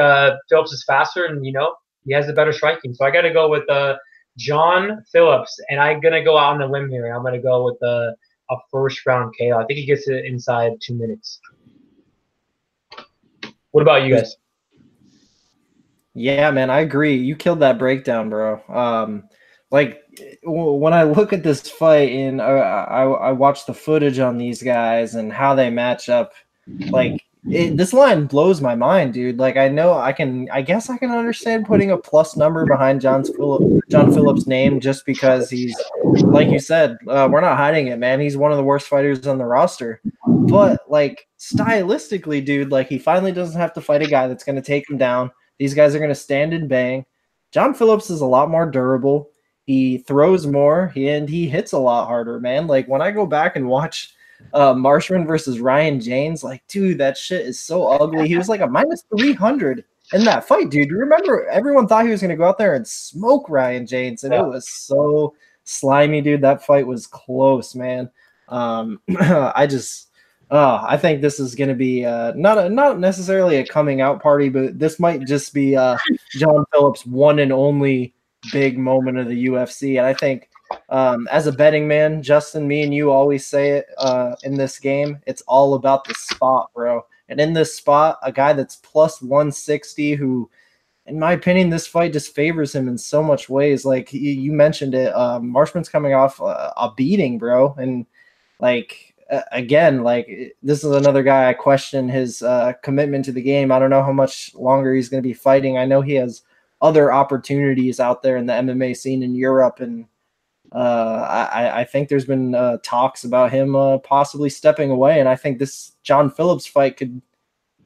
Phillips is faster, and he has the better striking. So I got to go with John Phillips, and I'm going to go out on a limb here. I'm going to go with a first round KO. I think he gets it inside 2 minutes. What about you guys? Yeah, man, I agree. You killed that breakdown, bro. When I look at this fight and I watch the footage on these guys and how they match up, this line blows my mind, dude. Like, I guess I can understand putting a plus number behind John Phillips' name just because he's, like you said, we're not hiding it, man. He's one of the worst fighters on the roster. But, like, stylistically, dude, like, he finally doesn't have to fight a guy that's going to take him down. These guys are going to stand and bang. John Phillips is a lot more durable. He throws more, and he hits a lot harder, man. Like, when I go back and watch Marshman versus Ryan James, like, dude, that shit is so ugly. He was like a minus 300 in that fight, dude. You remember everyone thought he was going to go out there and smoke Ryan James, and it was so slimy, dude. That fight was close, man. I think this is going to be not necessarily a coming out party, but this might just be John Phillips' one and only big moment of the UFC. And I think as a betting man, Justin, me and you always say it in this game, it's all about the spot, bro. And in this spot, a guy that's plus 160 who, in my opinion, this fight just favors him in so much ways. Like you mentioned it, Marshman's coming off a beating, bro. And again, this is another guy I question his commitment to the game. I don't know how much longer he's going to be fighting. I know he has other opportunities out there in the MMA scene in Europe, and I think there's been talks about him possibly stepping away, and I think this John Phillips fight could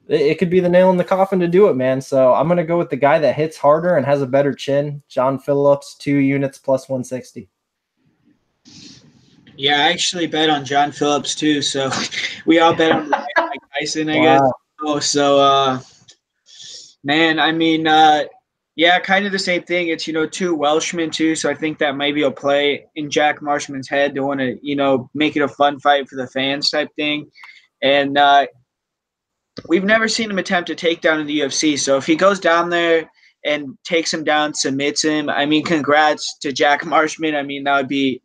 be the nail in the coffin to do it, man. So I'm going to go with the guy that hits harder and has a better chin, John Phillips, 2 units plus 160. Yeah, I actually bet on John Phillips too, so we all bet on Mike Tyson, I guess. Oh, so man, I mean, yeah, kind of the same thing. It's 2 Welshmen too, so I think that maybe will play in Jack Marshman's head to want to make it a fun fight for the fans type thing. And we've never seen him attempt a takedown in the UFC, so if he goes down there and takes him down, submits him, I mean, congrats to Jack Marshman. I mean, that would be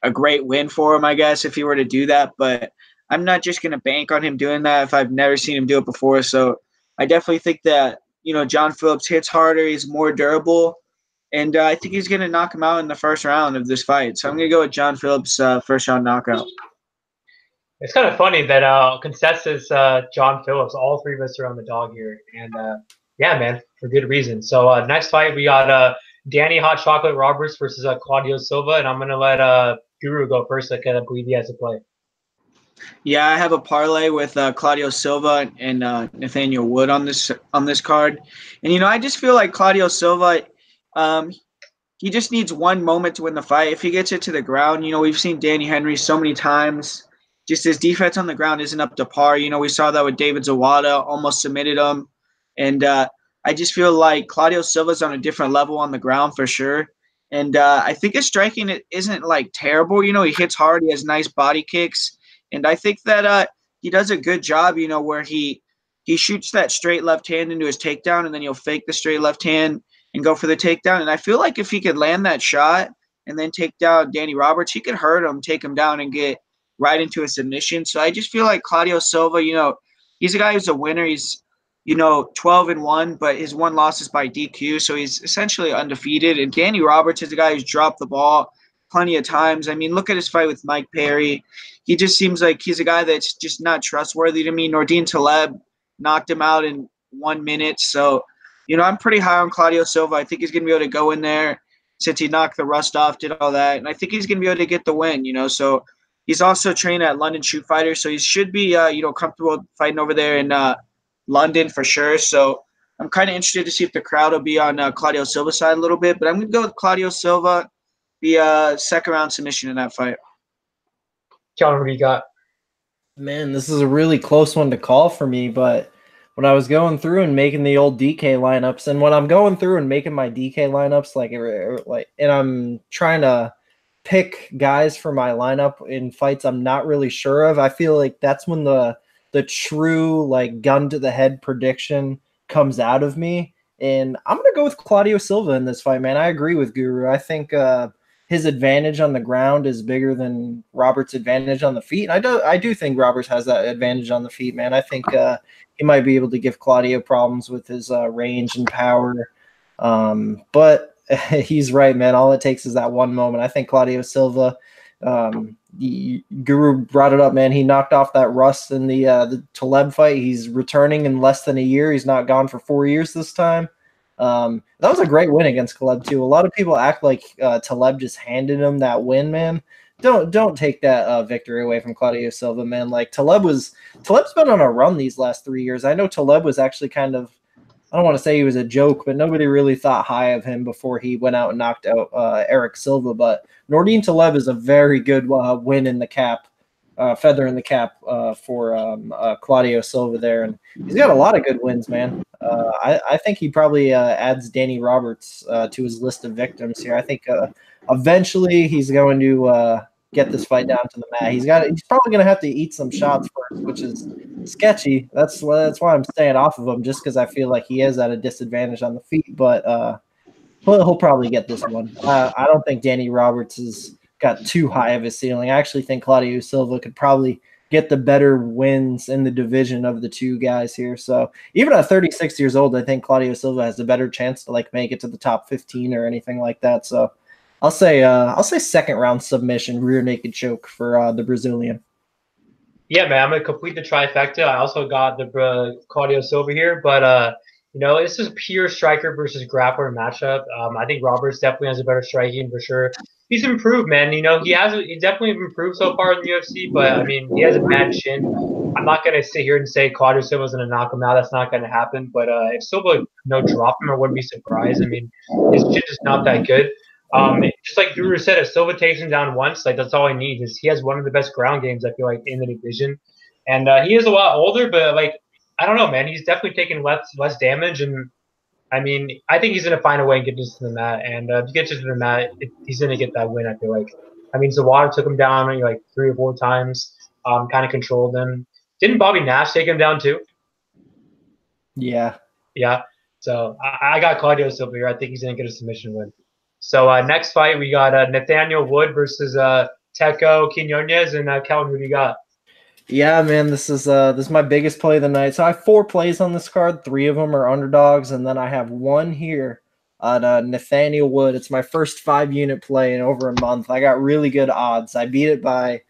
a great win for him, I guess, if he were to do that. But I'm not just going to bank on him doing that if I've never seen him do it before. So I definitely think that, John Phillips hits harder. He's more durable. And I think he's going to knock him out in the first round of this fight. So I'm going to go with John Phillips' first round knockout. It's kind of funny that consensus John Phillips, all 3 of us are on the dog here. And, yeah, man, for good reason. So next fight, we got Danny Hot Chocolate Roberts versus Claudio Silva. And I'm going to let Guru go first. I believe he has to play. Yeah, I have a parlay with Claudio Silva and Nathaniel Wood on this card, and I just feel like Claudio Silva, um, he just needs one moment to win the fight. If he gets it to the ground, we've seen Danny Henry so many times. Just his defense on the ground isn't up to par. We saw that with David Zawada, almost submitted him, and I just feel like Claudio Silva's on a different level on the ground for sure. And I think his striking isn't like terrible. He hits hard. He has nice body kicks. And I think that he does a good job, where he shoots that straight left hand into his takedown, and then he'll fake the straight left hand and go for the takedown. And I feel like if he could land that shot and then take down Danny Roberts, he could hurt him, take him down, and get right into a submission. So I just feel like Claudio Silva, he's a guy who's a winner. He's 12-1, but his one loss is by DQ, so he's essentially undefeated. And Danny Roberts is a guy who's dropped the ball plenty of times. I mean, look at his fight with Mike Perry. He just seems like he's a guy that's just not trustworthy to me. Nordine Taleb knocked him out in 1 minute. So, I'm pretty high on Claudio Silva. I think he's going to be able to go in there since he knocked the rust off, did all that. And I think he's going to be able to get the win, So he's also trained at London Shoot Fighter. So he should be, comfortable fighting over there in London for sure. So I'm kind of interested to see if the crowd will be on Claudio Silva's side a little bit. But I'm going to go with Claudio Silva, the second round submission in that fight. Kelton, what do you got? Man, this is a really close one to call for me, but when I was going through and making the old DK lineups, and when I'm going through and making my DK lineups, and I'm trying to pick guys for my lineup in fights I'm not really sure of, I feel like that's when the true gun to the head prediction comes out of me. And I'm going to go with Claudio Silva in this fight, man. I agree with Guru. I think his advantage on the ground is bigger than Roberts' advantage on the feet. And I do think Roberts has that advantage on the feet, man. I think he might be able to give Claudio problems with his range and power. But he's right, man. All it takes is that one moment. I think Claudio Silva, Guru brought it up, man. He knocked off that rust in the Taleb fight. He's returning in less than a year. He's not gone for 4 years this time. That was a great win against Taleb too. A lot of people act like Taleb just handed him that win, man. Don't take that victory away from Claudio Silva, man. Taleb's been on a run these last 3 years. I know Taleb was actually kind of, I don't want to say he was a joke, but nobody really thought high of him before he went out and knocked out Eric Silva. But Nordine Taleb is a very good win in the cap, feather in the cap for Claudio Silva there. And he's got a lot of good wins, man. I think he probably adds Danny Roberts to his list of victims here. I think eventually he's going to get this fight down to the mat. He's probably going to have to eat some shots first, which is sketchy. That's why I'm staying off of him, just because I feel like he is at a disadvantage on the feet. But he'll probably get this one. I don't think Danny Roberts has got too high of a ceiling. I actually think Claudio Silva could probably get the better wins in the division of the two guys here. So even at 36 years old, I think Claudio Silva has a better chance to make it to the top 15 or anything like that. So I'll say second round submission, rear naked choke for the Brazilian. Yeah, man, I'm gonna complete the trifecta. I also got the Claudio Silva here, but this is pure striker versus grappler matchup. I think Roberts definitely has a better striking for sure. He's improved, man. He definitely improved so far in the UFC, but I mean, he has a mad chin. I'm not gonna sit here and say Claudio Silva's gonna knock him out. That's not gonna happen. But if Silva drop him, I wouldn't be surprised. I mean, his chin is not that good. Just like Guru said, if Silva takes him down once, that's all he needs. He has one of the best ground games, I feel like, in the division, and he is a lot older, but I don't know, man. He's definitely taking less damage, and I mean, I think he's gonna find a way and get this to the mat. And if he gets it to the mat, he's gonna get that win. I feel like. I mean, Zawada took him down 3 or 4 times, kind of controlled him. Didn't Bobby Nash take him down too? Yeah. Yeah. So I got Claudio Silva here. I think he's gonna get a submission win. So next fight, we got Nathaniel Wood versus Teco, Quinonez, and Kelton. Who do you got? Yeah, man, this is my biggest play of the night. So I have 4 plays on this card. 3 of them are underdogs, and then I have 1 here on Nathaniel Wood. It's my first 5-unit play in over a month. I got really good odds. I beat it by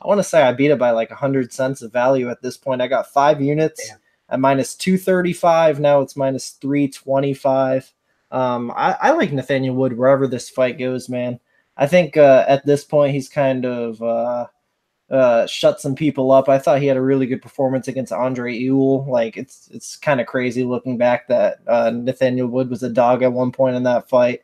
100 cents of value at this point. I got 5 units at minus 235. Now it's minus 325. I like Nathaniel Wood wherever this fight goes, man. I think at this point he's kind of shut some people up. I thought he had a really good performance against Andre Ewell. Like it's kind of crazy looking back that Nathaniel Wood was a dog at one point in that fight.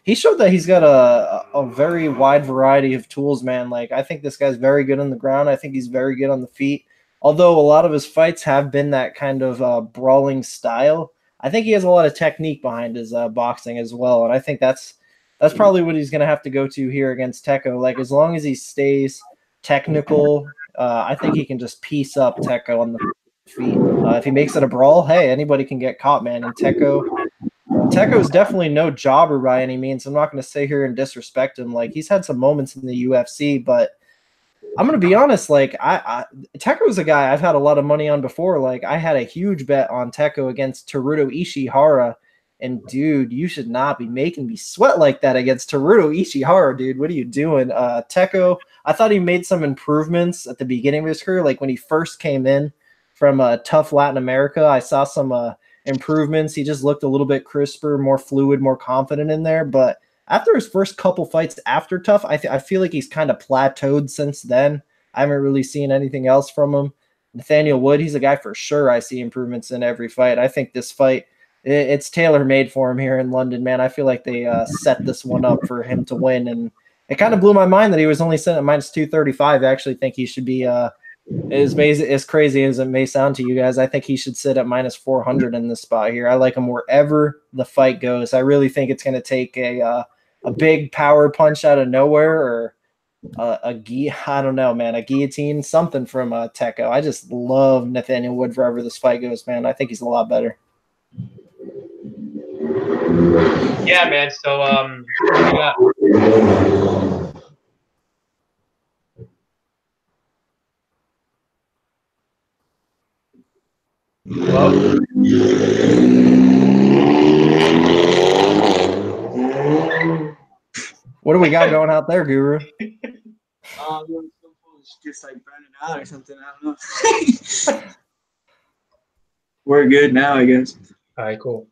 He showed that he's got a very wide variety of tools, man. Like I think this guy's very good on the ground. I think he's very good on the feet. Although a lot of his fights have been that kind of brawling style, I think he has a lot of technique behind his boxing as well. And I think that's probably what he's going to have to go to here against Teco. Like as long as he stays technical, I think he can just piece up Teco on the feet. If he makes it a brawl, hey, anybody can get caught, man. And Teco is definitely no jobber by any means. I'm not going to sit here and disrespect him. Like he's had some moments in the UFC, but I'm going to be honest. Like Teco is a guy I've had a lot of money on before. Like I had a huge bet on Teco against Teruto Ishihara. And dude, you should not be making me sweat like that against Teruto Ishihara, dude. What are you doing? Teco, I thought he made some improvements at the beginning of his career. Like when he first came in from Tough Latin America, I saw some improvements. He just looked a little bit crisper, more fluid, more confident in there. But after his first couple fights after Tough, I feel like he's kind of plateaued since then. I haven't really seen anything else from him. Nathaniel Wood, he's a guy for sure I see improvements in every fight. I think this fight, it's tailor-made for him here in London, man. I feel like they set this one up for him to win, and it kind of blew my mind that he was only set at minus 235. I actually think he should be as crazy as it may sound to you guys. I think he should sit at minus 400 in this spot here. I like him wherever the fight goes. I really think it's going to take a big power punch out of nowhere or I don't know, man, a guillotine, something from Teco. I just love Nathaniel Wood wherever this fight goes, man. I think he's a lot better. Yeah, man. So, Hello? What do we got going out there, Guru? Just like burning out or something. I don't know. We're good now, I guess. All right, cool.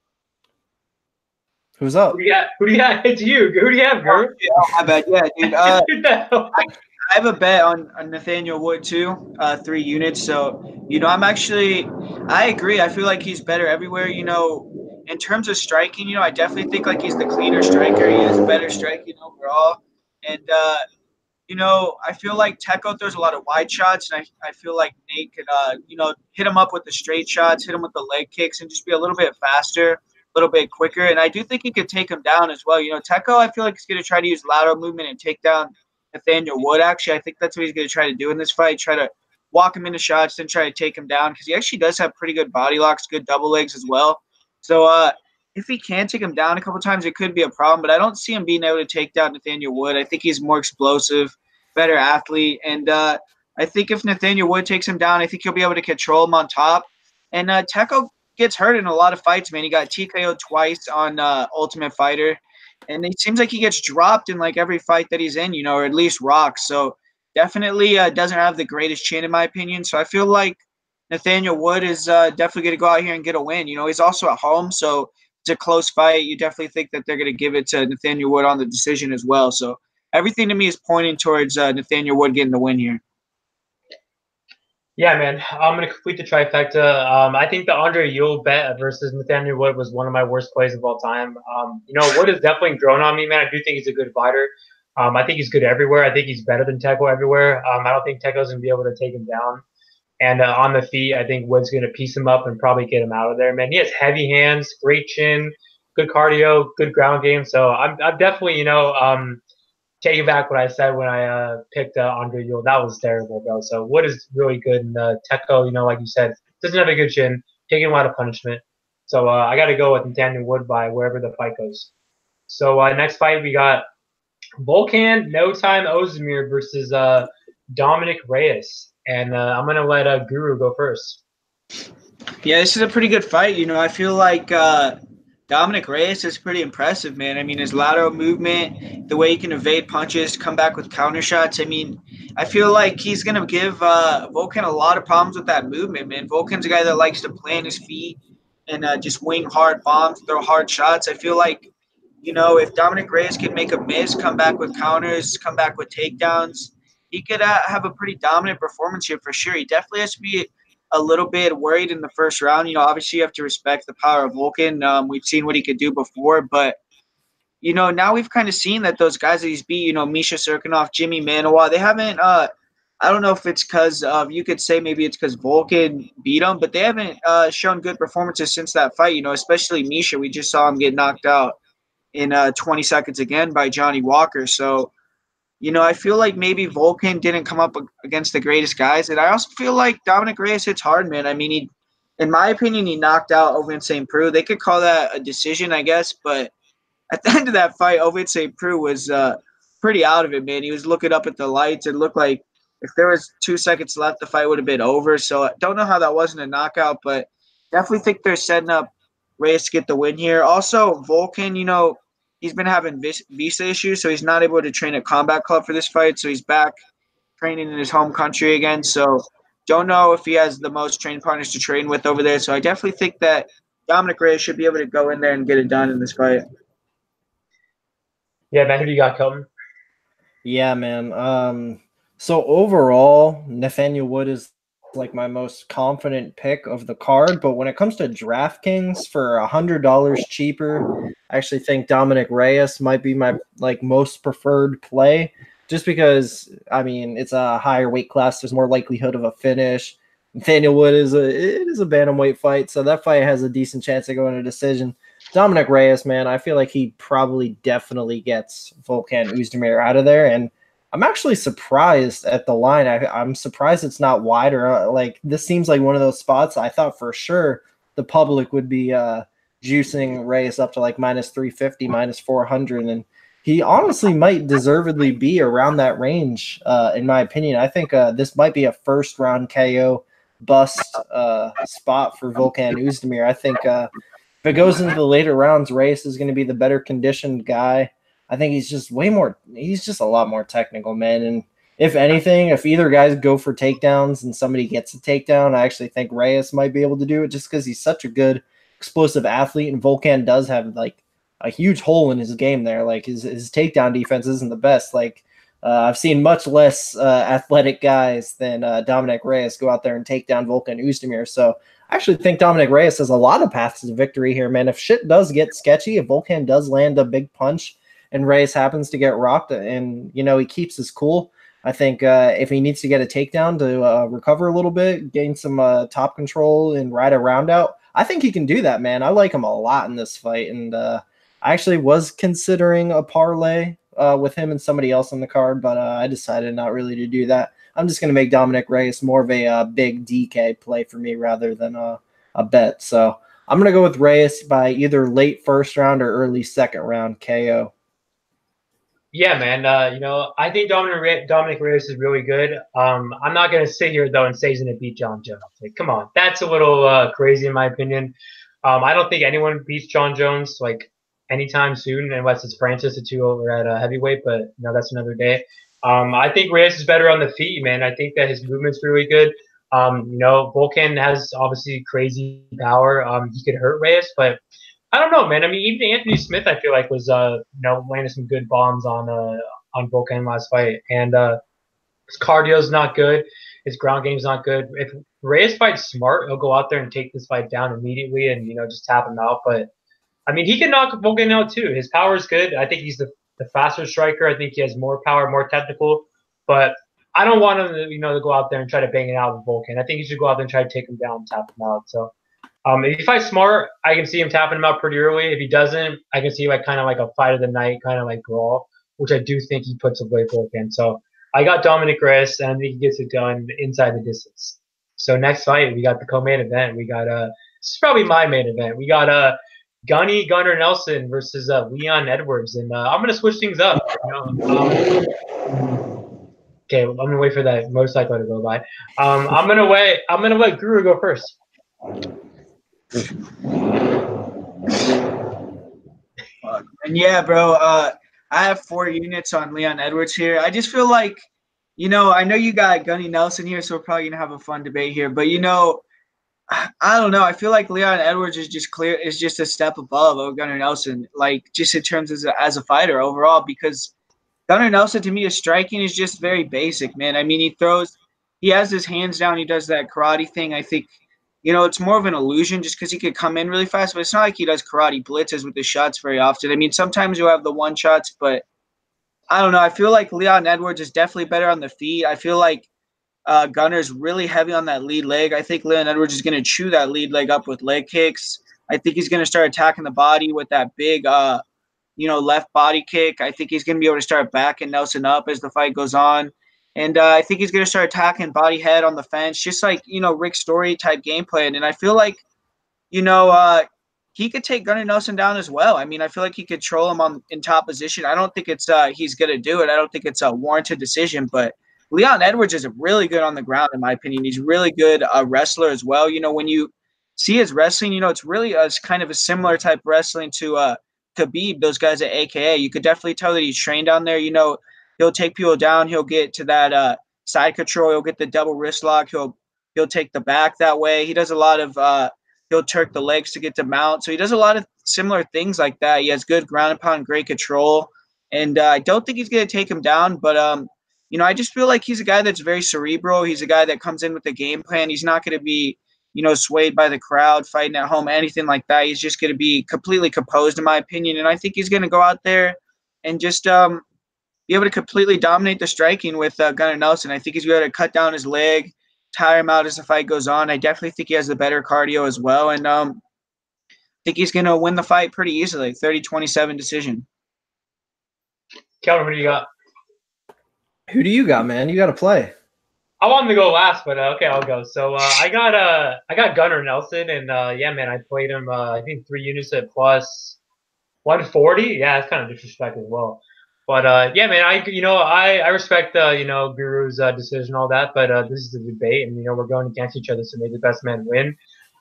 Who's up? Who do you got? It's you. Who do you have, Guru? Oh, my bad. Yeah, dude. I have a bet on Nathaniel Wood too, 3 units. So, I agree. I feel like he's better everywhere. In terms of striking, I definitely think like he's the cleaner striker. He has better striking overall. And, I feel like Teco throws a lot of wide shots, and I feel like Nate could, hit him up with the straight shots, hit him with the leg kicks, and just be a little bit faster, a little bit quicker. And I do think he could take him down as well. Teco, I feel like he's going to try to use lateral movement and take down Nathaniel Wood. Actually, I think that's what he's going to try to do in this fight, try to walk him into shots, then try to take him down, because he actually does have pretty good body locks, good double legs as well. So if he can take him down a couple times, it could be a problem, but I don't see him being able to take down Nathaniel Wood. I think he's more explosive, better athlete, and I think if Nathaniel Wood takes him down, I think he'll be able to control him on top. And Teco gets hurt in a lot of fights, man. He got TKO'd twice on Ultimate Fighter, and it seems like he gets dropped in like every fight that he's in, or at least rocks. So definitely doesn't have the greatest chin in my opinion. So I feel like Nathaniel Wood is definitely going to go out here and get a win. He's also at home, so it's a close fight. You definitely think that they're going to give it to Nathaniel Wood on the decision as well. So everything to me is pointing towards Nathaniel Wood getting the win here. Yeah, man. I'm going to complete the trifecta. I think the Andre Ewell bet versus Nathaniel Wood was one of my worst plays of all time. Wood has definitely grown on me, man. I do think he's a good fighter. I think he's good everywhere. I think he's better than Teco everywhere. I don't think Teco's going to be able to take him down. And on the feet, I think Wood's going to piece him up and probably get him out of there, man. He has heavy hands, great chin, good cardio, good ground game. So I'm definitely, taking back what I said when I picked Andre Ewell. That was terrible, bro. So Wood is really good. And Teco, like you said, doesn't have a good chin, taking a lot of punishment. So I got to go with Nathaniel Wood by wherever the fight goes. So next fight, we got Volkan No Time Ozdemir versus Dominic Reyes. And I'm going to let Guru go first. Yeah, this is a pretty good fight. I feel like Dominic Reyes is pretty impressive, man. I mean, his lateral movement, the way he can evade punches, come back with counter shots. I mean, I feel like he's going to give Volkan a lot of problems with that movement, man. Volkan's a guy that likes to plant his feet and just wing hard bombs, throw hard shots. I feel like, if Dominic Reyes can make a miss, come back with counters, come back with takedowns, he could have a pretty dominant performance here for sure. He definitely has to be a little bit worried in the first round. You know, obviously you have to respect the power of Volkan. We've seen what he could do before, but you know, now we've kind of seen that those guys that he's beat, you know, Misha Serkinov, Jimmy Manoa, they haven't I don't know if it's because of, you could say maybe it's because Volkan beat him, but they haven't shown good performances since that fight, you know, especially Misha. We just saw him get knocked out in 20 seconds again by Johnny Walker. So, you know, I feel like maybe Volkan didn't come up against the greatest guys. And I also feel like Dominic Reyes hits hard, man. I mean, in my opinion, he knocked out Ovince St. Preux. They could call that a decision, I guess, but at the end of that fight, Ovince St. Preux was pretty out of it, man. He was looking up at the lights. It looked like if there was 2 seconds left, the fight would have been over. So I don't know how that wasn't a knockout, but definitely think they're setting up Reyes to get the win here. Also, Volkan, you know, he's been having visa issues, so he's not able to train at Combat Club for this fight. So he's back training in his home country again. So don't know if he has the most training partners to train with over there. So I definitely think that Dominic Reyes should be able to go in there and get it done in this fight. Yeah, man, who do you got, Kelton? Yeah, man. So overall, Nathaniel Wood is like my most confident pick of the card, but when it comes to DraftKings for $100 cheaper, I actually think Dominic Reyes might be my like most preferred play, just because I mean it's a higher weight class. There's more likelihood of a finish. Nathaniel Wood is a bantamweight fight, so that fight has a decent chance of going to decision. Dominic Reyes, man, I feel like he probably definitely gets Volkan Oezdemir out of there, and I'm actually surprised at the line. I'm surprised it's not wider. Like, this seems like one of those spots I thought for sure the public would be juicing Reyes up to like minus 350, minus 400, and he honestly might deservedly be around that range, in my opinion. I think this might be a first-round KO bust spot for Volkan Oezdemir. I think if it goes into the later rounds, Reyes is going to be the better conditioned guy. I think he's just a lot more technical, man. And if anything, if either guys go for takedowns and somebody gets a takedown, I actually think Reyes might be able to do it just because he's such a good explosive athlete. And Volkan does have like a huge hole in his game there. Like his takedown defense isn't the best. Like I've seen much less athletic guys than Dominic Reyes go out there and take down Volkan Oezdemir. So I actually think Dominic Reyes has a lot of paths to victory here, man. If shit does get sketchy, if Volkan does land a big punch and Reyes happens to get rocked and, you know, he keeps his cool, I think if he needs to get a takedown to recover a little bit, gain some top control and ride a round out, I think he can do that, man. I like him a lot in this fight. And I actually was considering a parlay with him and somebody else on the card, but I decided not really to do that. I'm just going to make Dominic Reyes more of a big DK play for me rather than a bet. So I'm going to go with Reyes by either late first round or early second round KO. Yeah, man. You know, I think Dominic Reyes is really good. I'm not going to sit here, though, and say he's going to beat John Jones. Like, come on. That's a little crazy, in my opinion. I don't think anyone beats John Jones, like, anytime soon, unless it's Francis or two over at heavyweight, but, you know, that's another day. I think Reyes is better on the feet, man. I think that his movement's really good. You know, Volkan has obviously crazy power. He could hurt Reyes, but I don't know, man. I mean, even Anthony Smith, I feel like was you know, landing some good bombs on Volkan last fight, and his cardio's not good, his ground game's not good. If Reyes fights smart, he'll go out there and take this fight down immediately, and you know, just tap him out. But I mean, he can knock Volkan out too. His power is good. I think he's the faster striker. I think he has more power, more technical. But I don't want him to, you know, to go out there and try to bang it out with Volkan. I think he should go out there and try to take him down and tap him out. So. If he fights smart, I can see him tapping him out pretty early. If he doesn't, I can see like kind of like a fight of the night, kind of like brawl, which I do think he puts away Volkan. So I got Dominic Reyes, and I think he gets it done inside the distance. So next fight, we got the co-main event. We got this is probably my main event. We got Gunner Nelson versus Leon Edwards, and I'm gonna switch things up. You know? Okay, I'm gonna wait for that motorcycle to go by. I'm gonna let Guru go first. And yeah, bro, I have 4 units on Leon Edwards here. I just feel like, you know, I know you got Gunny Nelson here, so we're probably gonna have a fun debate here. But you know, I don't know. I feel like Leon Edwards is just a step above Gunnar Nelson, like just in terms as a fighter overall, because Gunnar Nelson, to me, his striking is just very basic, man. I mean, he has his hands down. He does that karate thing. I think, it's more of an illusion just because he could come in really fast, but it's not like he does karate blitzes with the shots very often. I mean, sometimes you have the one shots, but I don't know. I feel like Leon Edwards is definitely better on the feet. I feel like Gunnar's really heavy on that lead leg. I think Leon Edwards is going to chew that lead leg up with leg kicks. I think he's going to start attacking the body with that big, left body kick. I think he's going to be able to start backing Nelson up as the fight goes on. And I think he's going to start attacking body head on the fence, just like, Rick Story type game plan. And I feel like, he could take Gunnar Nelson down as well. I mean, I feel like he could troll him in top position. I don't think it's he's going to do it. I don't think it's a warranted decision. But Leon Edwards is really good on the ground, in my opinion. He's really good wrestler as well. When you see his wrestling, it's really kind of a similar type of wrestling to Khabib, those guys at AKA. You could definitely tell that he's trained down there. He'll take people down. He'll get to that side control. He'll get the double wrist lock. He'll take the back that way. He does a lot of he'll turk the legs to get to mount. So he does a lot of similar things like that. He has good ground and pound, great control. And I don't think he's going to take him down. But, I just feel like he's a guy that's very cerebral. He's a guy that comes in with a game plan. He's not going to be, swayed by the crowd, fighting at home, anything like that. He's just going to be completely composed, in my opinion. And I think he's going to go out there and just be able to completely dominate the striking with Gunnar Nelson. I think he's going to cut down his leg, tire him out as the fight goes on. I definitely think he has the better cardio as well. And I think he's going to win the fight pretty easily, 30-27 decision. Kelton, what do you got? Who do you got, man? You got to play. I wanted to go last, but okay, I'll go. So I got Gunnar Nelson, and man, I played him. I think 3 units at plus 140. Yeah, that's kind of disrespectful as well. But man, I respect Guru's decision, all that. But this is a debate, and we're going against each other, so may the best man win.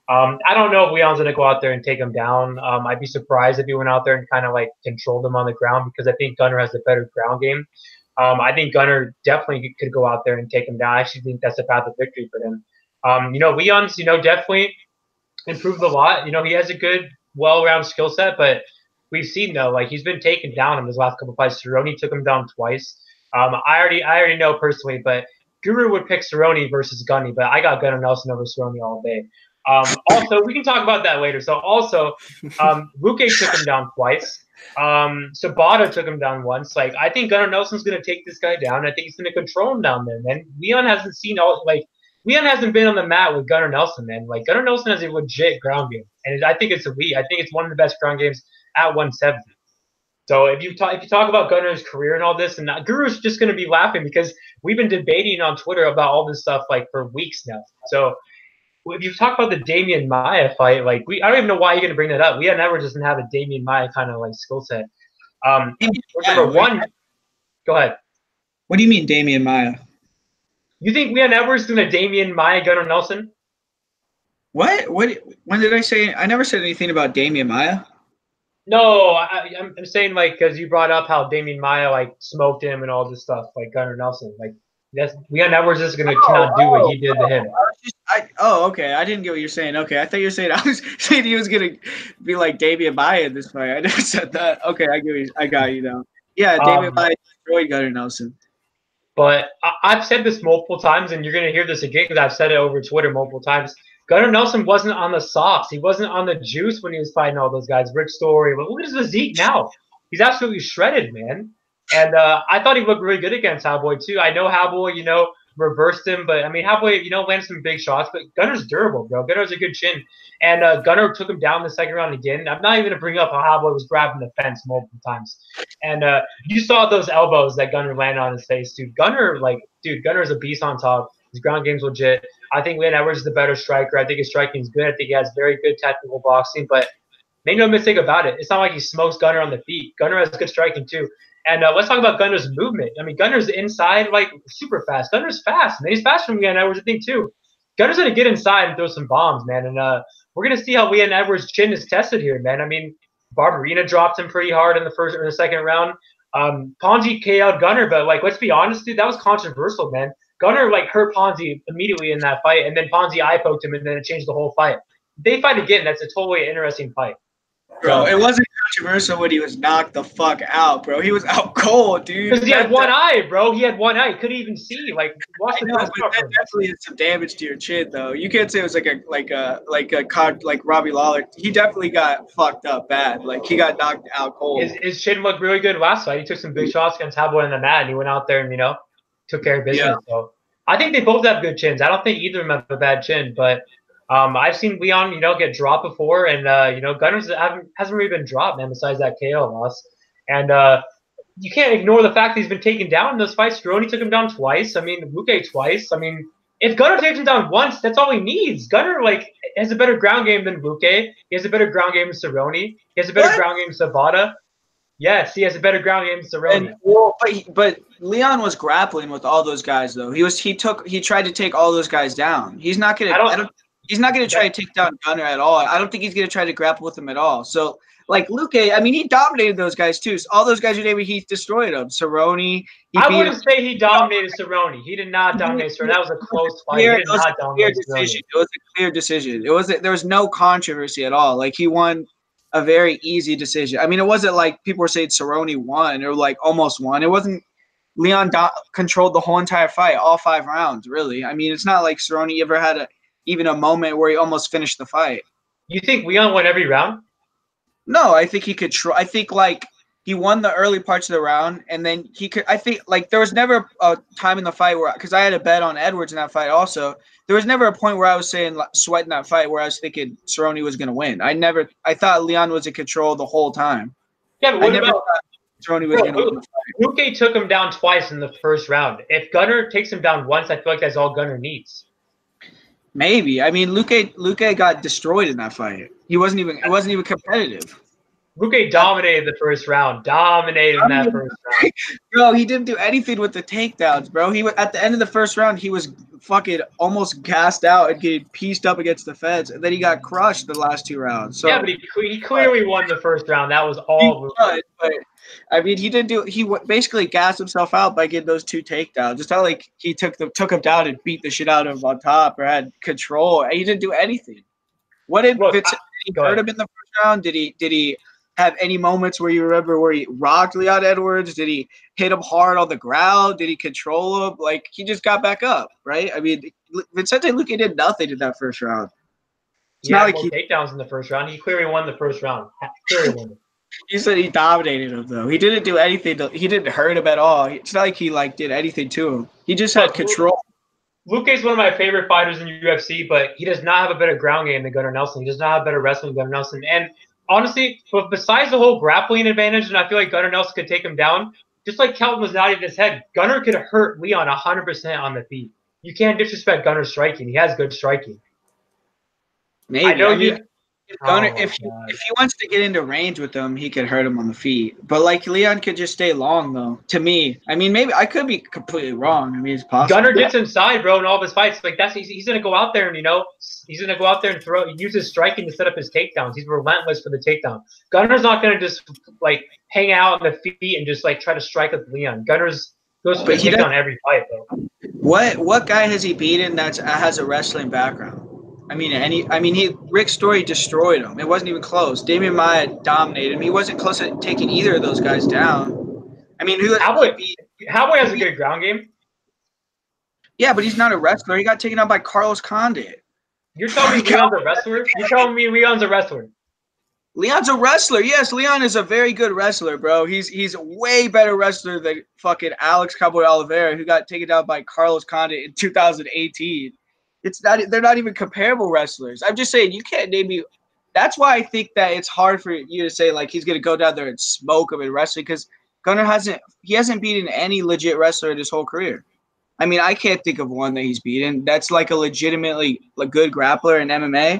I don't know if Leon's gonna go out there and take him down. I'd be surprised if he went out there and kind of like controlled him on the ground, because I think Gunnar has the better ground game. I think Gunnar definitely could go out there and take him down. I actually think that's a path of victory for him. Leon's, definitely improved a lot. He has a good, well-rounded skill set, but we've seen, though, like, he's been taken down in his last couple of fights. Cerrone took him down twice. I already know personally, but Guru would pick Cerrone versus Gunny, but I got Gunnar Nelson over Cerrone all day. Also, we can talk about that later. So, also, Luque took him down twice. Sabata took him down once. Like, I think Gunnar Nelson's going to take this guy down. I think he's going to control him down there, man. Leon hasn't been on the mat with Gunnar Nelson, man. Like, Gunnar Nelson has a legit ground game, and I think it's elite. I think it's one of the best ground games at 170. So if you talk about Gunnar's career and all this, and Guru's just going to be laughing because we've been debating on Twitter about all this stuff like for weeks now. So if you talk about the Damian Maia fight, like I don't even know why you're going to bring that up. Leon Edwards doesn't have a Damian Maia kind of like skill set. Number one, go ahead. What do you mean Damian Maia? You think Leon Edwards is going to Damian Maia Gunnar Nelson? What? When did I say? I never said anything about Damian Maia. No, I'm saying like because you brought up how Damian Maia like smoked him and all this stuff like Gunnar Nelson. Like Leon Edwards is going to cannot do what he did to him. Okay. I didn't get what you're saying. Okay, I thought you were saying I was saying he was going to be like Damian Maia in this fight. I never said that. Okay, I got you now. Yeah, Damian Maia destroyed Gunnar Nelson. But I've said this multiple times, and you're going to hear this again because I've said it over Twitter multiple times. Gunnar Nelson wasn't on the sauce. He wasn't on the juice when he was fighting all those guys. Rick Story. But look at his physique now. He's absolutely shredded, man. And I thought he looked really good against Howboy, too. I know Howboy, reversed him. But, I mean, Howboy, landed some big shots. But Gunnar's durable, bro. Gunnar a good chin. And Gunnar took him down the second round again. I'm not even going to bring up how Howboy was grabbing the fence multiple times. And you saw those elbows that Gunnar landed on his face, dude. Gunnar is a beast on top. His ground game's legit. I think Leon Edwards is the better striker. I think his striking is good. I think he has very good technical boxing. But make no mistake about it. It's not like he smokes Gunnar on the feet. Gunnar has good striking, too. And let's talk about Gunnar's movement. I mean, Gunnar's inside, like, super fast. Gunnar's fast, man. He's faster than Leon Edwards, I think, too. Gunner's going to get inside and throw some bombs, man. And we're going to see how Leon Edwards' chin is tested here, man. I mean, Barberina dropped him pretty hard in the second round. Ponzi KO'd Gunnar, but, like, let's be honest, dude, that was controversial, man. Gunnar, like, hurt Ponzi immediately in that fight, and then Ponzi eye-poked him, and then it changed the whole fight. If they fight again, that's a totally interesting fight. Bro, it wasn't controversial when he was knocked the fuck out, bro. He was out cold, dude. Because he had one eye, bro. He had one eye. He couldn't even see. Like, watch the press but that definitely did some damage to your chin, though. You can't say it was like Robbie Lawler. He definitely got fucked up bad. Like, he got knocked out cold. His chin looked really good last fight. He took some big shots against Cowboy in the mat, and he went out there and, took care of business. Yeah. So I think they both have good chins. I don't think either of them have a bad chin, but I've seen Leon, get dropped before, and Gunners hasn't really been dropped, man. Besides that KO loss, and you can't ignore the fact that he's been taken down in those fights. Cerrone took him down twice. I mean, Luque twice. I mean, if Gunnar takes him down once, that's all he needs. Gunnar has a better ground game than Luque. He has a better ground game than Cerrone. He has a better ground game than Sabata. Yes, he has a better ground game than Cerrone. But Leon was grappling with all those guys, though. He tried to take all those guys down. He's not gonna. He's not going to try to take down Gunnar at all. I don't think he's going to try to grapple with him at all. So, like, Luque, I mean, he dominated those guys, too. So all those guys you named, he destroyed them. Cerrone. I wouldn't say he dominated Cerrone. He did not dominate Cerrone. That was a close fight. He did not dominate Cerrone. It was a clear decision. There was no controversy at all. Like, he won a very easy decision. I mean, it wasn't like people were saying Cerrone won or, like, almost won. It wasn't. Leon controlled the whole entire fight, all 5 rounds, really. I mean, it's not like Cerrone ever had even a moment where he almost finished the fight. You think Leon won every round? No, I think he could I think, like, he won the early parts of the round, and then he could – I think, like, there was never a time in the fight where – because I had a bet on Edwards in that fight also. There was never a point where I was saying sweating that fight where I was thinking Cerrone was going to win. I thought Leon was in control the whole time. Yeah, but what about Cerrone was going to win the fight. Luque took him down twice in the first round. If Gunnar takes him down once, I feel like that's all Gunnar needs. Maybe. I mean, Luque got destroyed in that fight. It wasn't even competitive. Luque dominated the first round. Dominated in that first round. Bro, he didn't do anything with the takedowns, bro. He at the end of the first round, he was fucking almost gassed out and getting pieced up against the feds, and then he got crushed the last 2 rounds. So, yeah, but he clearly won the first round. That was all. But I mean, he basically gassed himself out by getting those 2 takedowns. It's not like he took him down and beat the shit out of him on top or had control. He didn't do anything. What did Vincent hurt him in the first round? Did he have any moments where you remember where he rocked Leon Edwards? Did he hit him hard on the ground? Did he control him? Like, he just got back up, right? I mean, Vicente Luque did nothing in that first round. It's not like he takedowns in the first round. He clearly won the first round. Clearly won it. You said he dominated him, though. He didn't do anything. He didn't hurt him at all. It's not like he did anything to him. He just had control. Luque's one of my favorite fighters in UFC, but he does not have a better ground game than Gunnar Nelson. He does not have better wrestling than Gunnar Nelson. And honestly, but besides the whole grappling advantage, and I feel like Gunnar Nelson could take him down, just like Kelton was nodding his head, Gunnar could hurt Leon 100% on the feet. You can't disrespect Gunnar's striking. He has good striking. Maybe. I know if he wants to get into range with him, he could hurt him on the feet. But, like, Leon could just stay long, though, to me. I mean, maybe I could be completely wrong. I mean, it's possible. Gunnar gets inside, bro, in all of his fights. Like, he's going to go out there and, he's going to go out there and use his striking to set up his takedowns. He's relentless for the takedown. Gunnar's not going to just, hang out on the feet and just, try to strike with Leon. Gunnar's goes for the takedown every fight, bro. What guy has he beaten that has a wrestling background? Rick Story destroyed him. It wasn't even close. Damian Maia dominated him. He wasn't close to taking either of those guys down. I mean, Cowboy has a good ground game. Yeah, but he's not a wrestler. He got taken out by Carlos Condit. You're telling me Leon's a wrestler? You're telling me Leon's a wrestler? Leon's a wrestler. Yes, Leon is a very good wrestler, bro. He's a way better wrestler than fucking Alex Cowboy Oliveira, who got taken down by Carlos Condit in 2018. They're not even comparable wrestlers. I'm just saying, you can't name me. That's why I think that it's hard for you to say, he's going to go down there and smoke him in wrestling, because Gunnar hasn't beaten any legit wrestler in his whole career. I mean, I can't think of one that he's beaten that's a legitimately good grappler in MMA.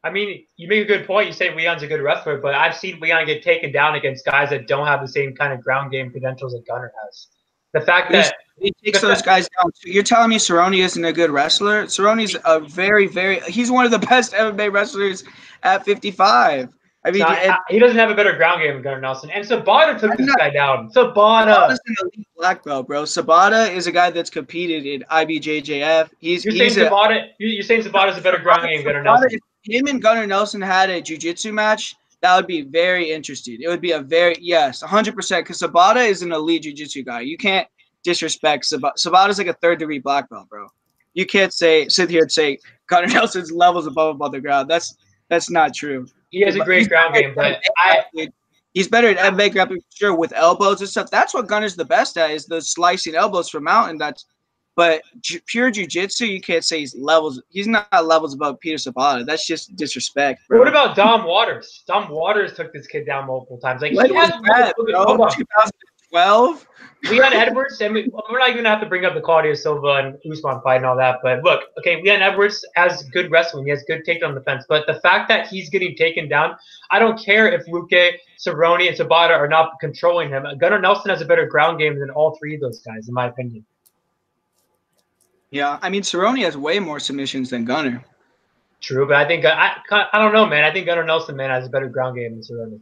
I mean, you make a good point. You say Leon's a good wrestler, but I've seen Leon get taken down against guys that don't have the same kind of ground game credentials that Gunnar has. The fact that he takes those guys down. You're telling me Cerrone isn't a good wrestler? Cerrone's a he's one of the best MMA wrestlers at 55. I mean, he doesn't have a better ground game than Gunnar Nelson. And Sabata took this guy down. Sabata's an elite black belt, bro. Sabata is a guy that's competed in IBJJF. You're saying Sabata's a better ground game than Gunnar Nelson. If him and Gunnar Nelson had a jiu-jitsu match, that would be very interesting. It would be 100%, because Sabata is an elite jiu-jitsu guy. You can't disrespect Sabata. Sabata's like a third-degree black belt, bro. You can't sit here and say Gunnar Nelson's levels above him on the ground. That's not true. He has a great ground game, but he's better at MMA grappling, sure, with elbows and stuff. That's what Gunner's the best at, is the slicing elbows from mountain. But pure jiu-jitsu, you can't say he's not levels above Peter Sabata. That's just disrespect, bro. What about Dom Waters? Dom Waters took this kid down multiple times. Like, what was that, bro? 2012? Leon Edwards, and we're not even going to have to bring up the Claudio Silva and Usman fight and all that, but look, okay, Leon Edwards has good wrestling. He has good takedown defense, but the fact that he's getting taken down, I don't care if Luque, Cerrone, and Sabata are not controlling him. Gunnar Nelson has a better ground game than all three of those guys, in my opinion. Yeah, I mean, Cerrone has way more submissions than Gunnar. True, but I think I don't know, man. I think Gunnar Nelson, man, has a better ground game than Cerrone.